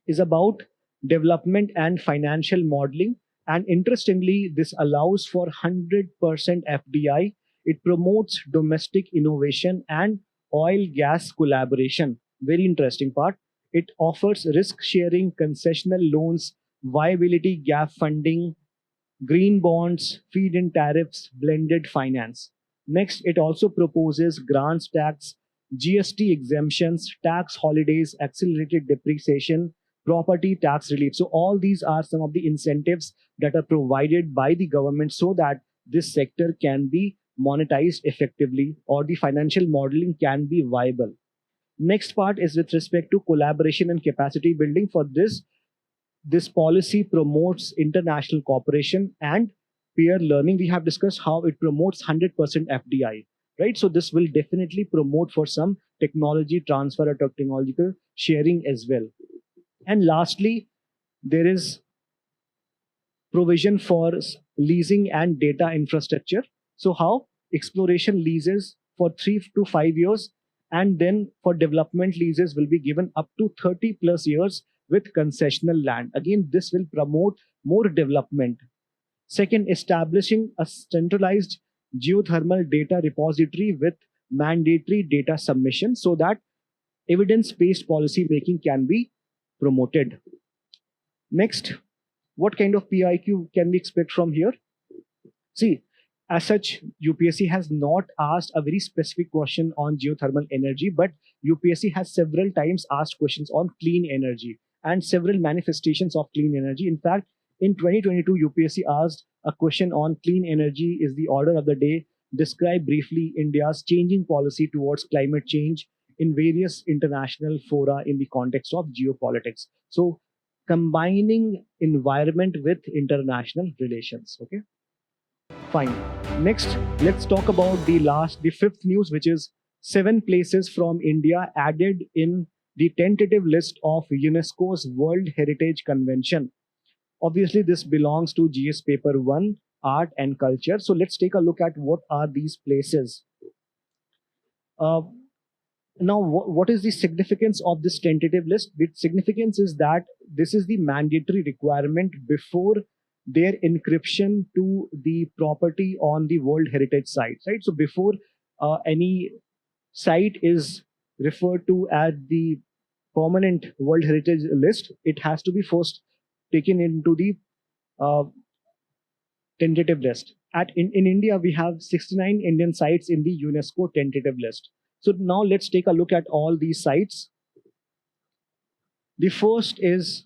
is about development and financial modeling. And interestingly, this allows for 100% FDI. It promotes domestic innovation and oil gas collaboration. Very interesting part. It offers risk sharing, concessional loans, viability gap funding, green bonds, feed in tariffs, blended finance. Next, it also proposes grants tax, GST exemptions, tax holidays, accelerated depreciation, property tax relief. So, all these are some of the incentives that are provided by the government so that this sector can be monetized effectively, or the financial modeling can be viable. Next part is with respect to collaboration and capacity building. For this policy promotes international cooperation and peer learning. We have discussed how it promotes 100% FDI, right? So this will definitely promote for some technology transfer or technological sharing as well. And lastly, there is provision for leasing and data infrastructure. So how exploration leases for 3 to 5 years, and then for development leases will be given up to 30 plus years with concessional land. Again, this will promote more development. Second, establishing a centralized geothermal data repository with mandatory data submission so that evidence-based policy making can be promoted. Next, what kind of PIQ can we expect from here? See, as such, UPSC has not asked a very specific question on geothermal energy, but UPSC has several times asked questions on clean energy and several manifestations of clean energy. In fact, in 2022, UPSC asked a question on clean energy is the order of the day. Describe briefly India's changing policy towards climate change in various international fora in the context of geopolitics. So, combining environment with international relations. Okay. Fine. Next, let's talk about the fifth news, which is 7 places from India added in the tentative list of UNESCO's World Heritage Convention. Obviously, this belongs to GS Paper 1, Art and Culture. So let's take a look at what are these places. Uh, Now, what is the significance of this tentative list? The significance is that this is the mandatory requirement before their encryption to the property on the World Heritage site, right? So before any site is referred to as the permanent World Heritage list, it has to be first taken into the uh, tentative list. In India, we have 69 Indian sites in the UNESCO tentative list. So now let's take a look at all these sites. The first is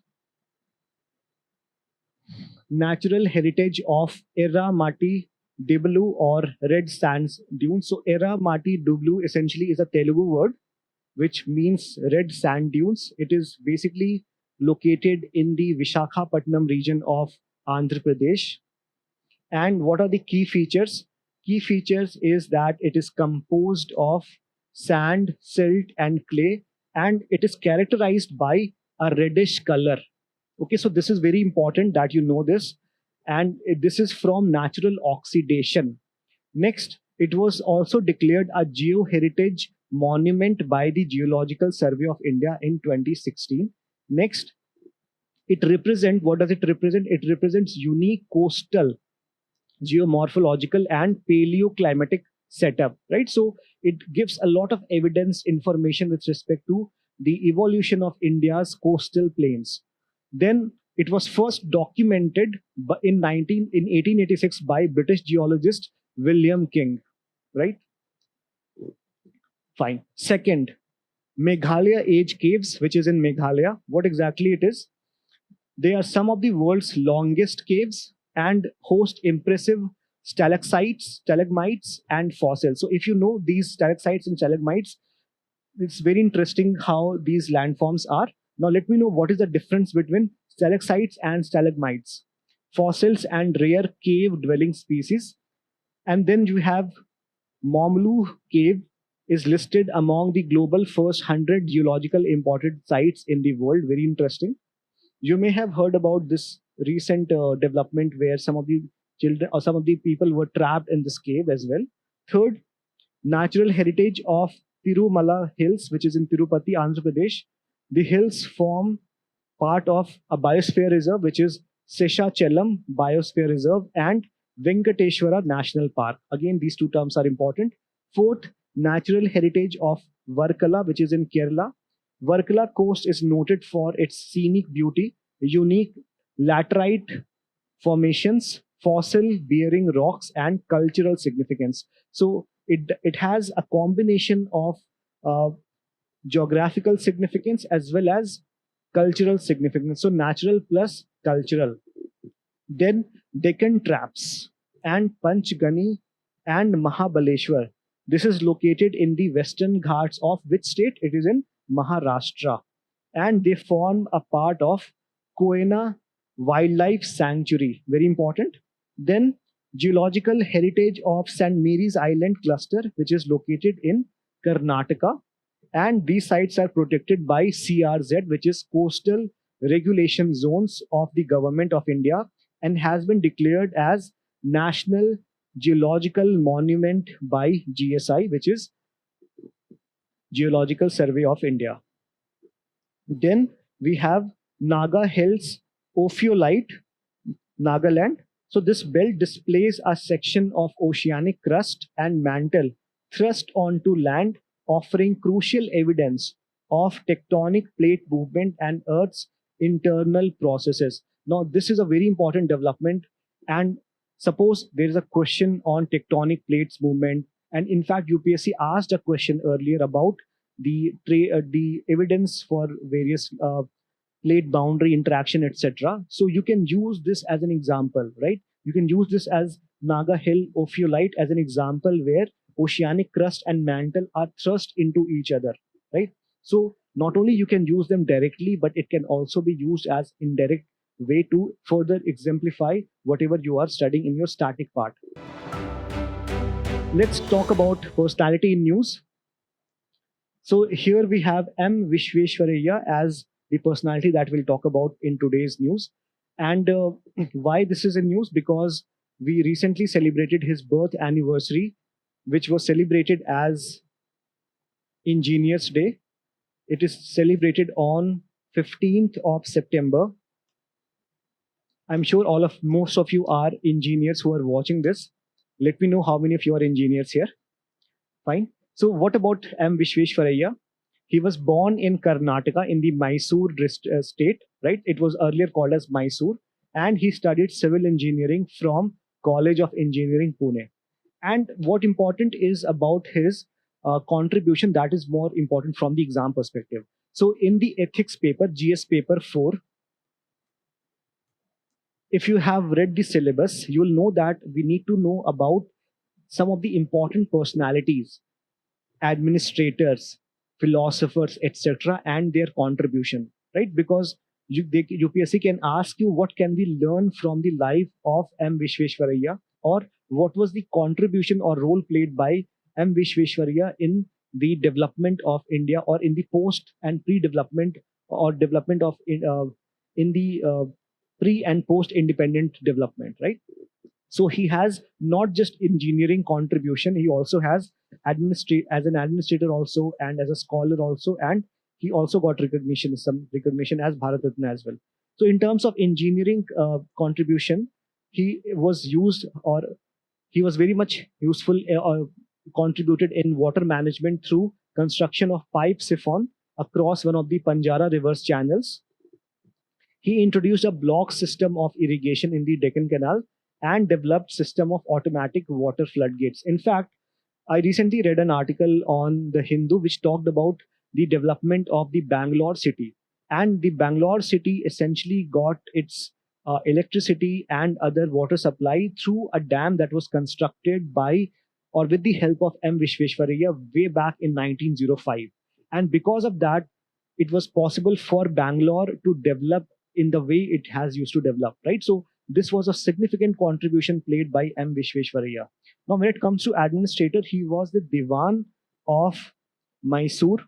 Natural Heritage of Erramati Diblu or red sands dunes. So Era Mati Dublu essentially is a Telugu word which means red sand dunes. It is basically located in the Vishakhapatnam region of Andhra Pradesh. And what are the key features? Key features is that it is composed of sand, silt, and clay, and it is characterized by a reddish color. Okay, so this is very important that you know this, and this is from natural oxidation. Next, it was also declared a geoheritage monument by the Geological Survey of India in 2016. Next, it represents, what does it represent? It represents unique coastal, geomorphological, and paleoclimatic setup, right? So it gives a lot of evidence, information with respect to the evolution of India's coastal plains. Then it was first documented in 1886 by British geologist William King, right? Fine. Second, Meghalaya Age Caves, which is in Meghalaya. What exactly it is? They are some of the world's longest caves and host impressive stalactites, stalagmites, and fossils. So if you know these stalactites and stalagmites, it's very interesting how these landforms are. Now let me know what is the difference between stalactites and stalagmites, fossils and rare cave dwelling species. And then you have Momlu Cave is listed among the global first 100 geological important sites in the world. Very interesting. You may have heard about this recent development where some of the children or some of the people were trapped in this cave as well. Third, natural heritage of Tirumala Hills, which is in Tirupati, Andhra Pradesh. The hills form part of a biosphere reserve, which is Seshachalam Biosphere Reserve and Venkateshwara National Park. Again, these two terms are important. Fourth, natural heritage of Varkala, which is in Kerala. Varkala coast is noted for its scenic beauty, unique laterite formations, fossil bearing rocks, and cultural significance. So it has a combination of uh, geographical significance as well as cultural significance. So natural plus cultural. Then Deccan Traps and Panchgani and Mahabaleshwar. This is located in the western ghats of which state? It is in Maharashtra. And they form a part of Koena Wildlife Sanctuary. Very important. Then geological heritage of St. Mary's Island cluster, which is located in Karnataka. And these sites are protected by CRZ, which is Coastal Regulation Zones of the Government of India, and has been declared as National Geological Monument by GSI, which is Geological Survey of India. Then we have Naga Hills Ophiolite, Nagaland. So this belt displays a section of oceanic crust and mantle thrust onto land, offering crucial evidence of tectonic plate movement and Earth's internal processes. Now, this is a very important development. And suppose there is a question on tectonic plates movement, and in fact, UPSC asked a question earlier about the evidence for various plate boundary interaction, etc. So you can use this as an example, right? You can use this as Naga Hill Ophiolite as an example where oceanic crust and mantle are thrust into each other, right? So not only you can use them directly, but it can also be used as indirect way to further exemplify whatever you are studying in your static part. Let's talk about personality in news. So here we have M. Vishveshwaraya as the personality that we'll talk about in today's news. And why this is in news? Because we recently celebrated his birth anniversary, which was celebrated as Engineers Day. It is celebrated on 15th of September. I'm sure most of you are engineers who are watching this. Let me know how many of you are engineers here. Fine. So what about M. Vishveshwaraya? He was born in Karnataka in the Mysore state, right? It was earlier called as Mysore. And he studied civil engineering from College of Engineering, Pune. And what important is about his contribution, that is more important from the exam perspective. So in the ethics paper, GS paper 4, if you have read the syllabus, you'll know that we need to know about some of the important personalities, administrators, philosophers, etc., and their contribution, right? Because UPSC can ask you what can we learn from the life of M. Vishveshwaraya, or what was the contribution or role played by M. Vishveshwaraya in the development of India, or in the post and pre-development or development of in the pre and post independent development, right? So he has not just engineering contribution, he also has administrate as an administrator also, and as a scholar also, and he also got recognition, some recognition as Bharat Ratna as well. So in terms of engineering contribution, he was used, or he was very much useful, contributed in water management through construction of pipe siphon across one of the Panjara River's channels. He introduced a block system of irrigation in the Deccan Canal and developed system of automatic water floodgates. In fact, I recently read an article on the Hindu which talked about the development of the Bangalore city. And the Bangalore city essentially got its electricity and other water supply through a dam that was constructed by, or with the help of M. Vishveshwaraya way back in 1905. And because of that, it was possible for Bangalore to develop in the way it has used to develop, right? So this was a significant contribution played by M. Vishveshwaraya. Now, when it comes to administrator, he was the Diwan of Mysore,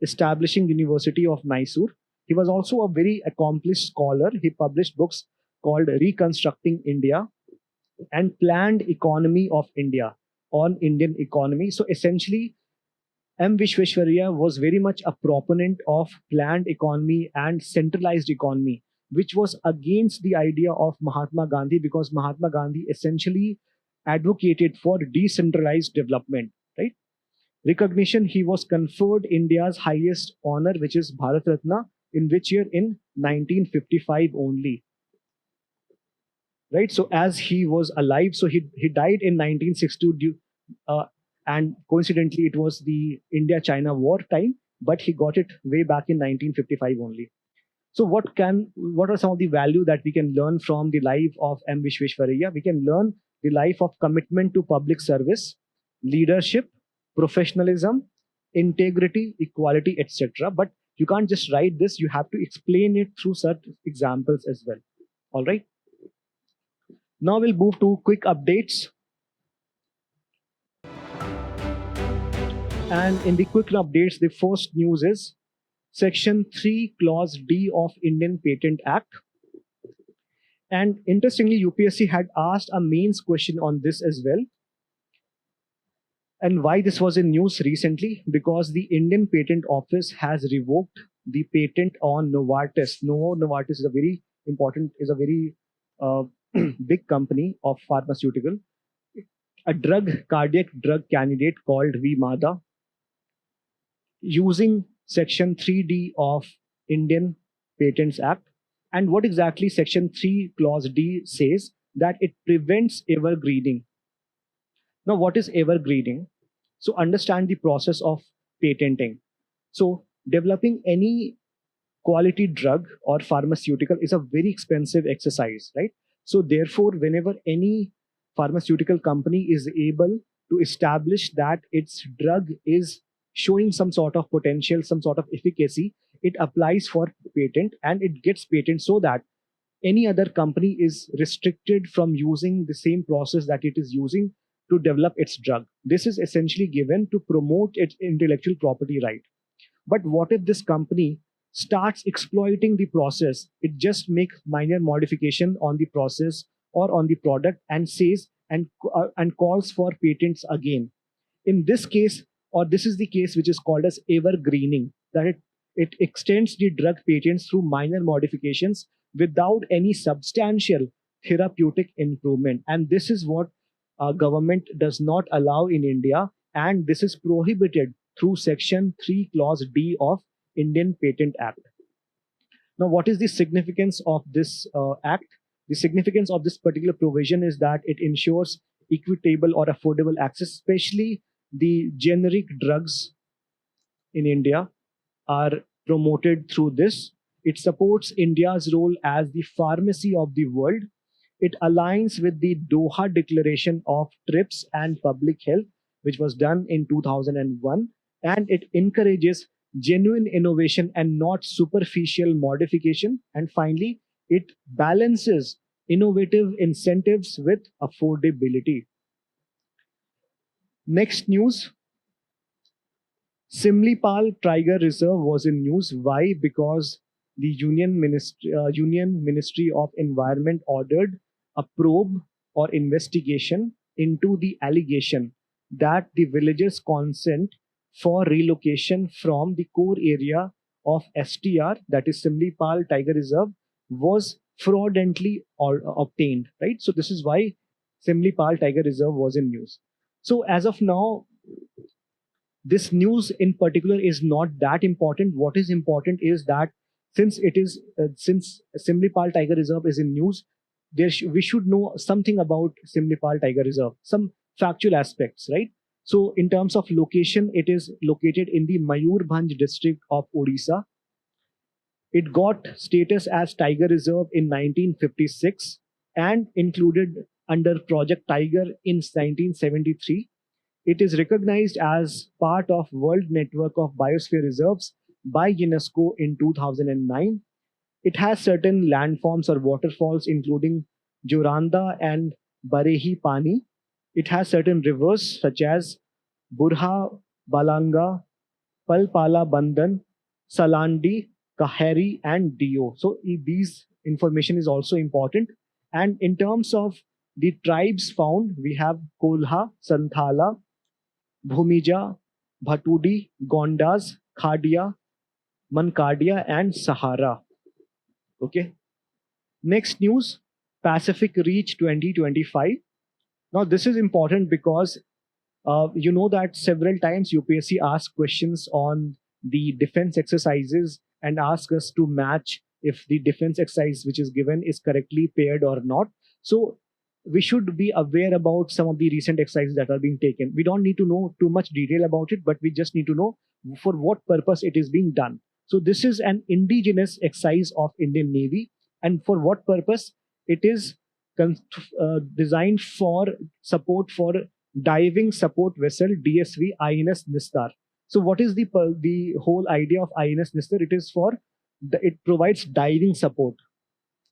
establishing University of Mysore. He was also a very accomplished scholar. He published books called Reconstructing India and Planned Economy of India, on Indian economy. So essentially, M. Vishveshwaraya was very much a proponent of planned economy and centralized economy, which was against the idea of Mahatma Gandhi, because Mahatma Gandhi essentially advocated for decentralized development, right? Recognition, he was conferred India's highest honor, which is Bharat Ratna, in which year? In 1955 only, right? So as he was alive, so he died in 1962, and coincidentally it was the India-China war time, but he got it way back in 1955 only. So what are some of the value that we can learn from the life of M. Vishveshwaraya? We can learn the life of commitment to public service, leadership, professionalism, integrity, equality, etc. But you can't just write this, you have to explain it through such examples as well. All right. Now we'll move to quick updates. And in the quick updates, the first news is Section 3, Clause D of Indian Patent Act. And interestingly, UPSC had asked a mains question on this as well. And why this was in news recently? Because the Indian Patent Office has revoked the patent on Novartis. Novartis is a very important, is a very big company of pharmaceutical, a cardiac drug candidate called Vimada, using Section 3D of Indian Patents Act. And what exactly Section 3 Clause D says? That it prevents evergreening. Now, what is evergreening? So understand the process of patenting. So developing any quality drug or pharmaceutical is a very expensive exercise, right? So therefore, whenever any pharmaceutical company is able to establish that its drug is showing some sort of potential, some sort of efficacy, it applies for patent and it gets patent, so that any other company is restricted from using the same process that it is using to develop its drug. This is essentially given to promote its intellectual property right. But what if this company starts exploiting the process? It just makes minor modification on the process or on the product and says and calls for patents again. In this case, or this is the case which is called as evergreening, that it extends the drug patents through minor modifications without any substantial therapeutic improvement. And this is what government does not allow in India, and this is prohibited through Section 3 Clause D of Indian Patent Act. Now, what is the significance of this act? The significance of this particular provision is that it ensures equitable or affordable access, especially the generic drugs in India are promoted through this. It supports India's role as the pharmacy of the world, It aligns with the Doha Declaration of TRIPS and Public Health, which was done in 2001, and it encourages genuine innovation and not superficial modification. And finally, it balances innovative incentives with affordability. Next news, Simlipal Tiger Reserve was in news. Why? Because the Union Ministry of Environment ordered a probe or investigation into the allegation that the villagers' consent for relocation from the core area of STR, that is Simlipal Tiger Reserve, was fraudulently obtained. Right. So this is why Simlipal Tiger Reserve was in news. So as of now, this news in particular is not that important. What is important is that since Simlipal Tiger Reserve is in news, we should know something about Simlipal Tiger Reserve, some factual aspects, right? So, in terms of location, it is located in the Mayurbhanj district of Odisha. It got status as Tiger Reserve in 1956 and included under Project Tiger in 1973. It is recognized as part of World Network of Biosphere Reserves by UNESCO in 2009. It has certain landforms or waterfalls, including Joranda and Barehi Pani. It has certain rivers such as Burha, Balanga, Palpala Bandan, Salandi, Kaheri, and Dio. So these information is also important. And in terms of the tribes found, we have Kolha, Santhala, Bhumija, Bhatudi, Gondas, Khadia, Mankadia, and Sahara. Okay. Next news, Pacific Reach 2025. Now, this is important because you know that several times UPSC asks questions on the defense exercises and asks us to match if the defense exercise which is given is correctly paired or not. So we should be aware about some of the recent exercises that are being taken. We don't need to know too much detail about it, but we just need to know for what purpose it is being done. So this is an indigenous exercise of Indian Navy, and for what purpose? It is designed for support for diving support vessel DSV INS Nistar. So what is the whole idea of INS Nistar? It is for it provides diving support.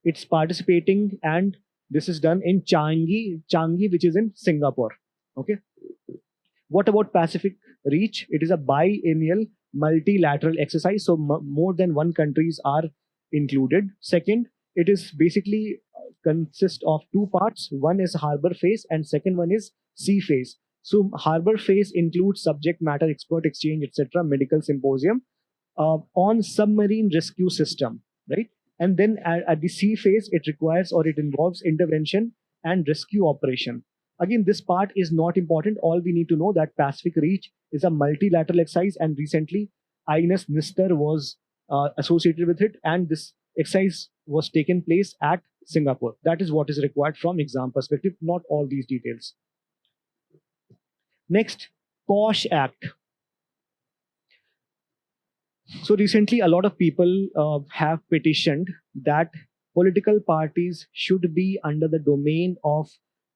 It's participating, and this is done in Changi, which is in Singapore. Okay. What about Pacific Reach? It is a biennial multilateral exercise, so more than one countries are included. Second, it is basically consists of two parts. One is harbor phase, and second one is sea phase. So harbor phase includes subject matter expert exchange, etc., medical symposium on submarine rescue system, right? And then at the sea phase, it requires or it involves intervention and rescue operation. Again, this part is not important. All we need to know that Pacific Reach is a multilateral exercise, and recently INS Nistar was associated with it, and this exercise was taken place at Singapore. That is what is required from exam perspective, not all these details. Next, POSH Act. So recently, a lot of people have petitioned that political parties should be under the domain of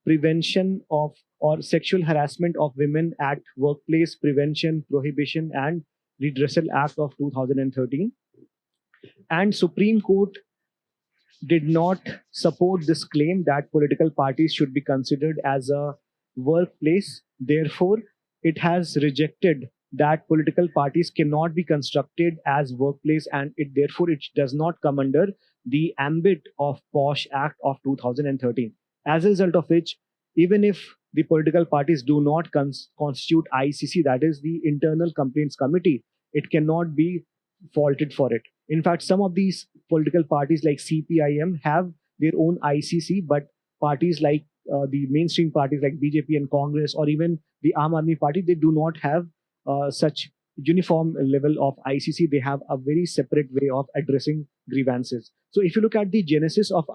Prevention of or Sexual Harassment of Women Act, Workplace Prevention, Prohibition and Redressal Act of 2013. And Supreme Court did not support this claim that political parties should be considered as a workplace. Therefore, it has rejected that political parties cannot be constructed as workplace, and therefore it does not come under the ambit of POSH Act of 2013. As a result of which, even if the political parties do not constitute ICC, that is the Internal Complaints Committee, it cannot be faulted for it. In fact, some of these political parties like CPIM have their own ICC, but parties like the mainstream parties like BJP and Congress, or even the Aam Aadmi Party, they do not have such uniform level of ICC. They have a very separate way of addressing grievances. So if you look at the genesis of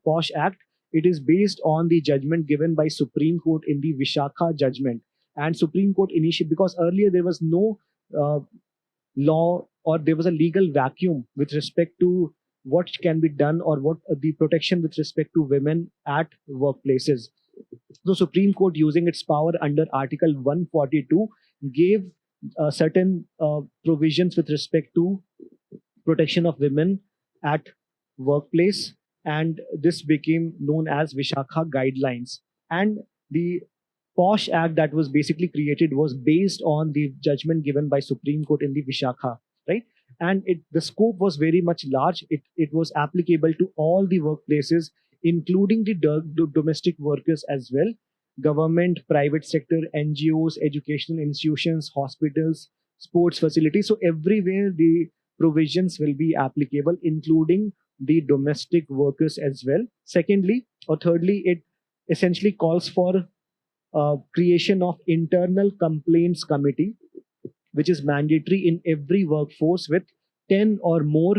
POSH Act, it is based on the judgment given by Supreme Court in the Vishakha judgment. And Supreme Court initially, because earlier there was no law, or there was a legal vacuum with respect to what can be done, or what the protection with respect to women at workplaces. The Supreme Court, using its power under Article 142, gave certain provisions with respect to protection of women at workplace, and this became known as Vishakha Guidelines. And the POSH Act that was basically created was based on the judgment given by Supreme Court in the Vishakha, right? And the scope was very much large. It was applicable to all the workplaces, including the domestic workers as well, government, private sector, NGOs, educational institutions, hospitals, sports facilities. So everywhere the provisions will be applicable, including the domestic workers as well. Secondly, or thirdly, it essentially calls for creation of internal complaints committee, which is mandatory in every workforce with 10 or more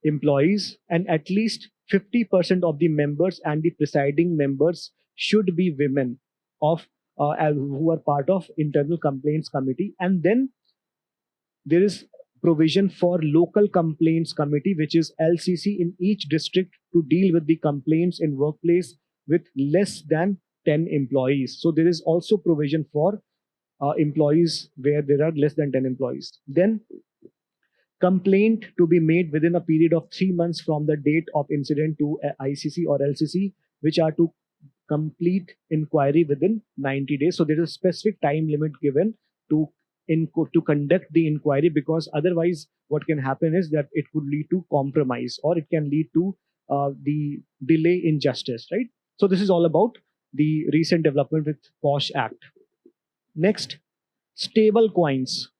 employees, and at least 50% of the members and the presiding members should be women of who are part of internal complaints committee. And then there is provision for local complaints committee, which is LCC, in each district to deal with the complaints in workplace with less than 10 employees. So there is also provision for employees where there are less than 10 employees. Then complaint to be made within a period of 3 months from the date of incident to ICC or LCC, which are to complete inquiry within 90 days. So there is a specific time limit given to conduct the inquiry, because otherwise what can happen is that it could lead to compromise, or it can lead to the delay in justice, right? So this is all about the recent development with POSH Act. Next, stable coins.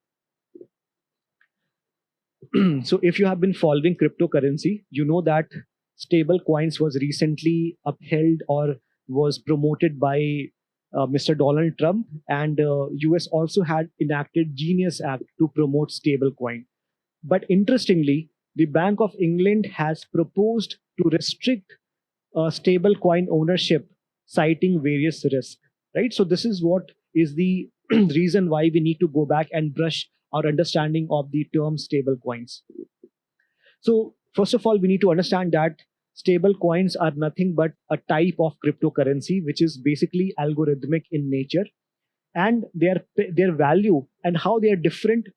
So if you have been following cryptocurrency, you know that stable coins was recently upheld or was promoted by Mr. Donald Trump, and US also had enacted Genius Act to promote stable coin. But interestingly, the Bank of England has proposed to restrict stable coin ownership, citing various risks, right? So this is what is the reason why we need to go back and brush our understanding of the term stable coins. So first of all, we need to understand that stable coins are nothing but a type of cryptocurrency, which is basically algorithmic in nature, and their value and how they are different.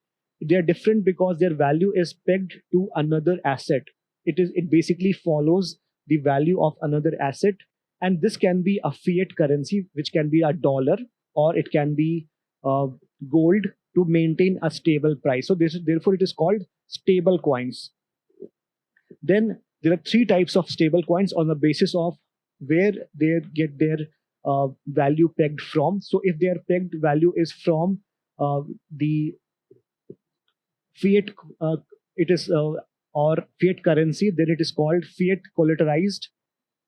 They are different because their value is pegged to another asset. It basically follows the value of another asset, and this can be a fiat currency, which can be a dollar, or it can be gold, to maintain a stable price. So therefore it is called stable coins. Then there are 3 types of stable coins on the basis of where they get their value pegged from. So if their pegged value is from the fiat, or fiat currency, then it is called fiat collateralized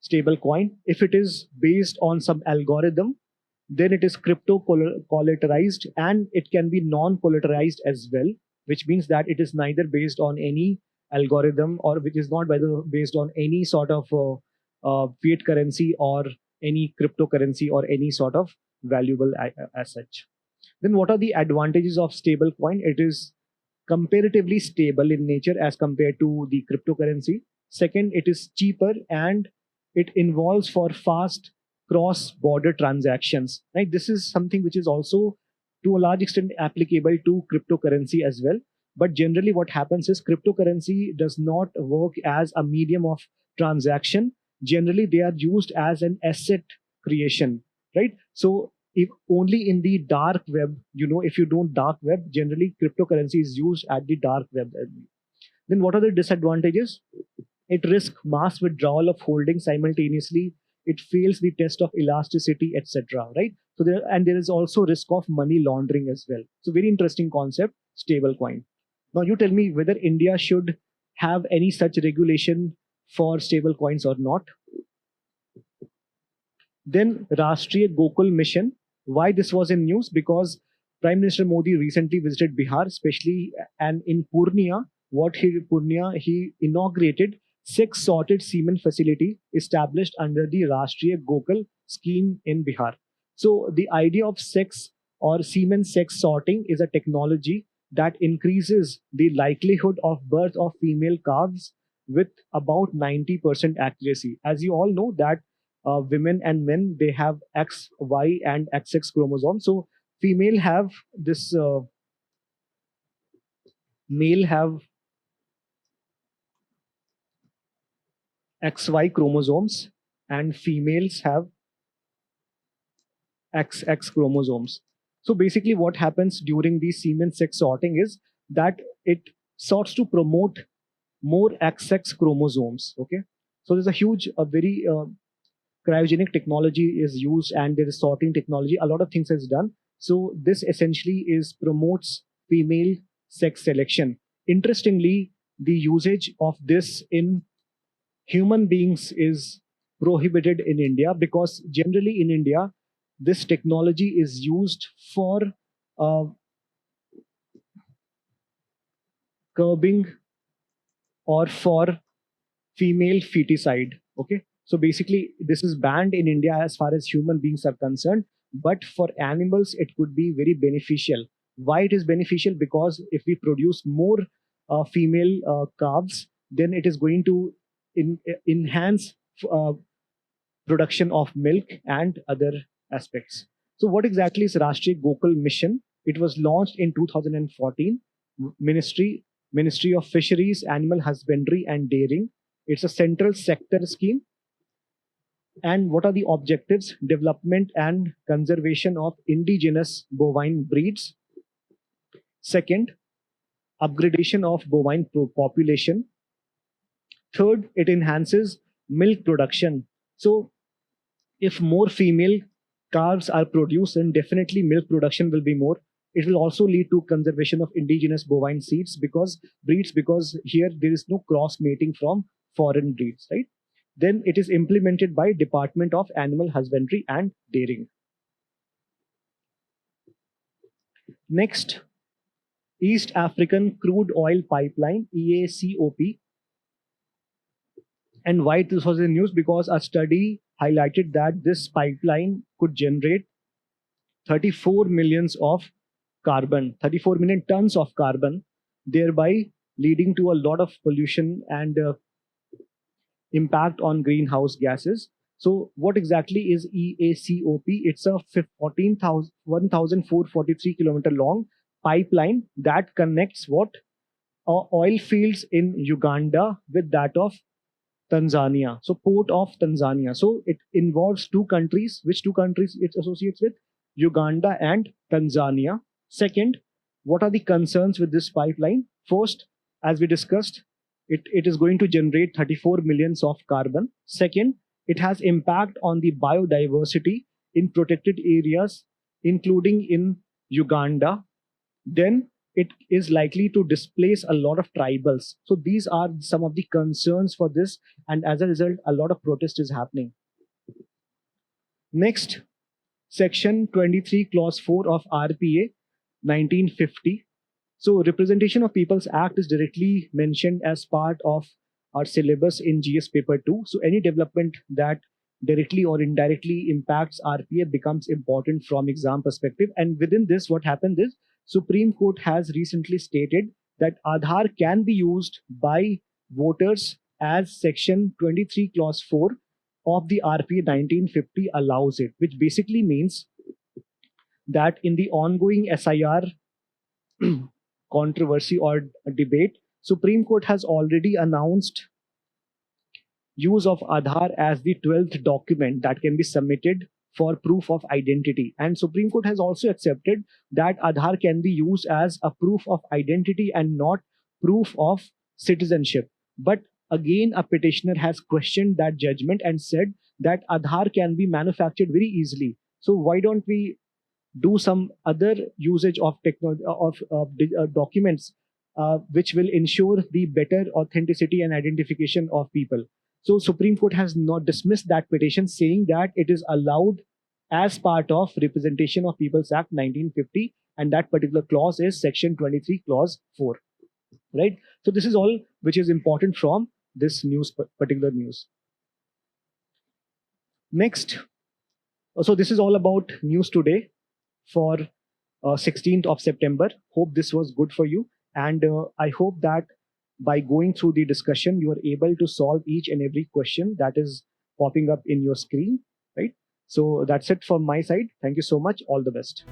stable coin. If it is based on some algorithm, then it is crypto collateralized, and it can be non-collateralized as well, which means that it is neither based on any algorithm, or which is not based on any sort of fiat currency or any cryptocurrency or any sort of valuable as such. Then what are the advantages of stable coin? It is comparatively stable in nature as compared to the cryptocurrency. Second, it is cheaper, and it involves for fast cross-border transactions, right? This is something which is also to a large extent applicable to cryptocurrency as well. But generally what happens is cryptocurrency does not work as a medium of transaction. Generally they are used as an asset creation, right? So if only in the dark web, if you don't dark web, generally cryptocurrency is used at the dark web. Then what are the disadvantages? It risks mass withdrawal of holdings simultaneously. It fails the test of elasticity, etc. Right? So there is also risk of money laundering as well. So very interesting concept, stable coin. Now you tell me whether India should have any such regulation for stable coins or not. Then Rashtriya Gokul Mission. Why this was in news? Because Prime Minister Modi recently visited Bihar, especially, and in Purnia, he inaugurated sex sorted semen facility established under the Rashtriya Gokul scheme in Bihar. So the idea of sex or semen sex sorting is a technology that increases the likelihood of birth of female calves with about 90% accuracy. As you all know that women and men, they have XY and XX chromosomes. So female have this, male have XY chromosomes and females have XX chromosomes. So basically what happens during the semen sex sorting is that it sorts to promote more XX chromosomes. Okay. So there's a huge, a very cryogenic technology is used, and there is sorting technology. A lot of things is done. So this essentially is promotes female sex selection. Interestingly, the usage of this in human beings is prohibited in India, because generally in India, this technology is used for uh, curbing or for female feticide. Okay. So basically, this is banned in India as far as human beings are concerned. But for animals, it could be very beneficial. Why it is beneficial? Because if we produce more female calves, then it is going to enhance uh, production of milk and other aspects. So, what exactly is Rashtriya Gokul Mission? It was launched in 2014. Ministry of Fisheries, Animal Husbandry and Dairying. It's a central sector scheme. And what are the objectives? Development and conservation of indigenous bovine breeds. Second, upgradation of bovine population. Third, it enhances milk production. So if more female calves are produced, then definitely milk production will be more. It will also lead to conservation of indigenous bovine seeds because here there is no cross mating from foreign breeds, right? Then it is implemented by Department of Animal Husbandry and Dairying. Next, East African Crude Oil Pipeline, EACOP. And why this was in news? Because a study highlighted that this pipeline could generate 34 millions of carbon, 34 million tons of carbon, thereby leading to a lot of pollution and impact on greenhouse gases. So what exactly is EACOP? It's a 1,443 kilometer long pipeline that connects what? Oil fields in Uganda with that of Tanzania. So port of Tanzania. So it involves two countries. Which two countries it associates with? Uganda and Tanzania. Second, what are the concerns with this pipeline? First, as we discussed, it is going to generate 34 millions of carbon. Second, it has impact on the biodiversity in protected areas, including in Uganda. Then it is likely to displace a lot of tribals. So these are some of the concerns for this, and as a result, a lot of protest is happening. Next, Section 23, Clause 4 of RPA 1950. So Representation of People's Act is directly mentioned as part of our syllabus in GS paper 2. So any development that directly or indirectly impacts RPA becomes important from exam perspective. And within this, what happened is Supreme Court has recently stated that Aadhaar can be used by voters as Section 23 Clause 4 of the RPA 1950 allows it, which basically means that in the ongoing SIR controversy or debate, Supreme Court has already announced use of Aadhaar as the 12th document that can be submitted for proof of identity. And Supreme Court has also accepted that Aadhaar can be used as a proof of identity and not proof of citizenship. But again, a petitioner has questioned that judgment and said that Aadhaar can be manufactured very easily. So why don't we do some other usage of technology of documents which will ensure the better authenticity and identification of people. So Supreme Court has not dismissed that petition, saying that it is allowed as part of Representation of People's Act 1950, and that particular clause is Section 23 Clause 4. Right. So this is all which is important from this news, particular news. Next, so this is all about news today for 16th of September. Hope this was good for you. And I hope that by going through the discussion, you are able to solve each and every question that is popping up in your screen, right? So that's it from my side. Thank you so much. All the best.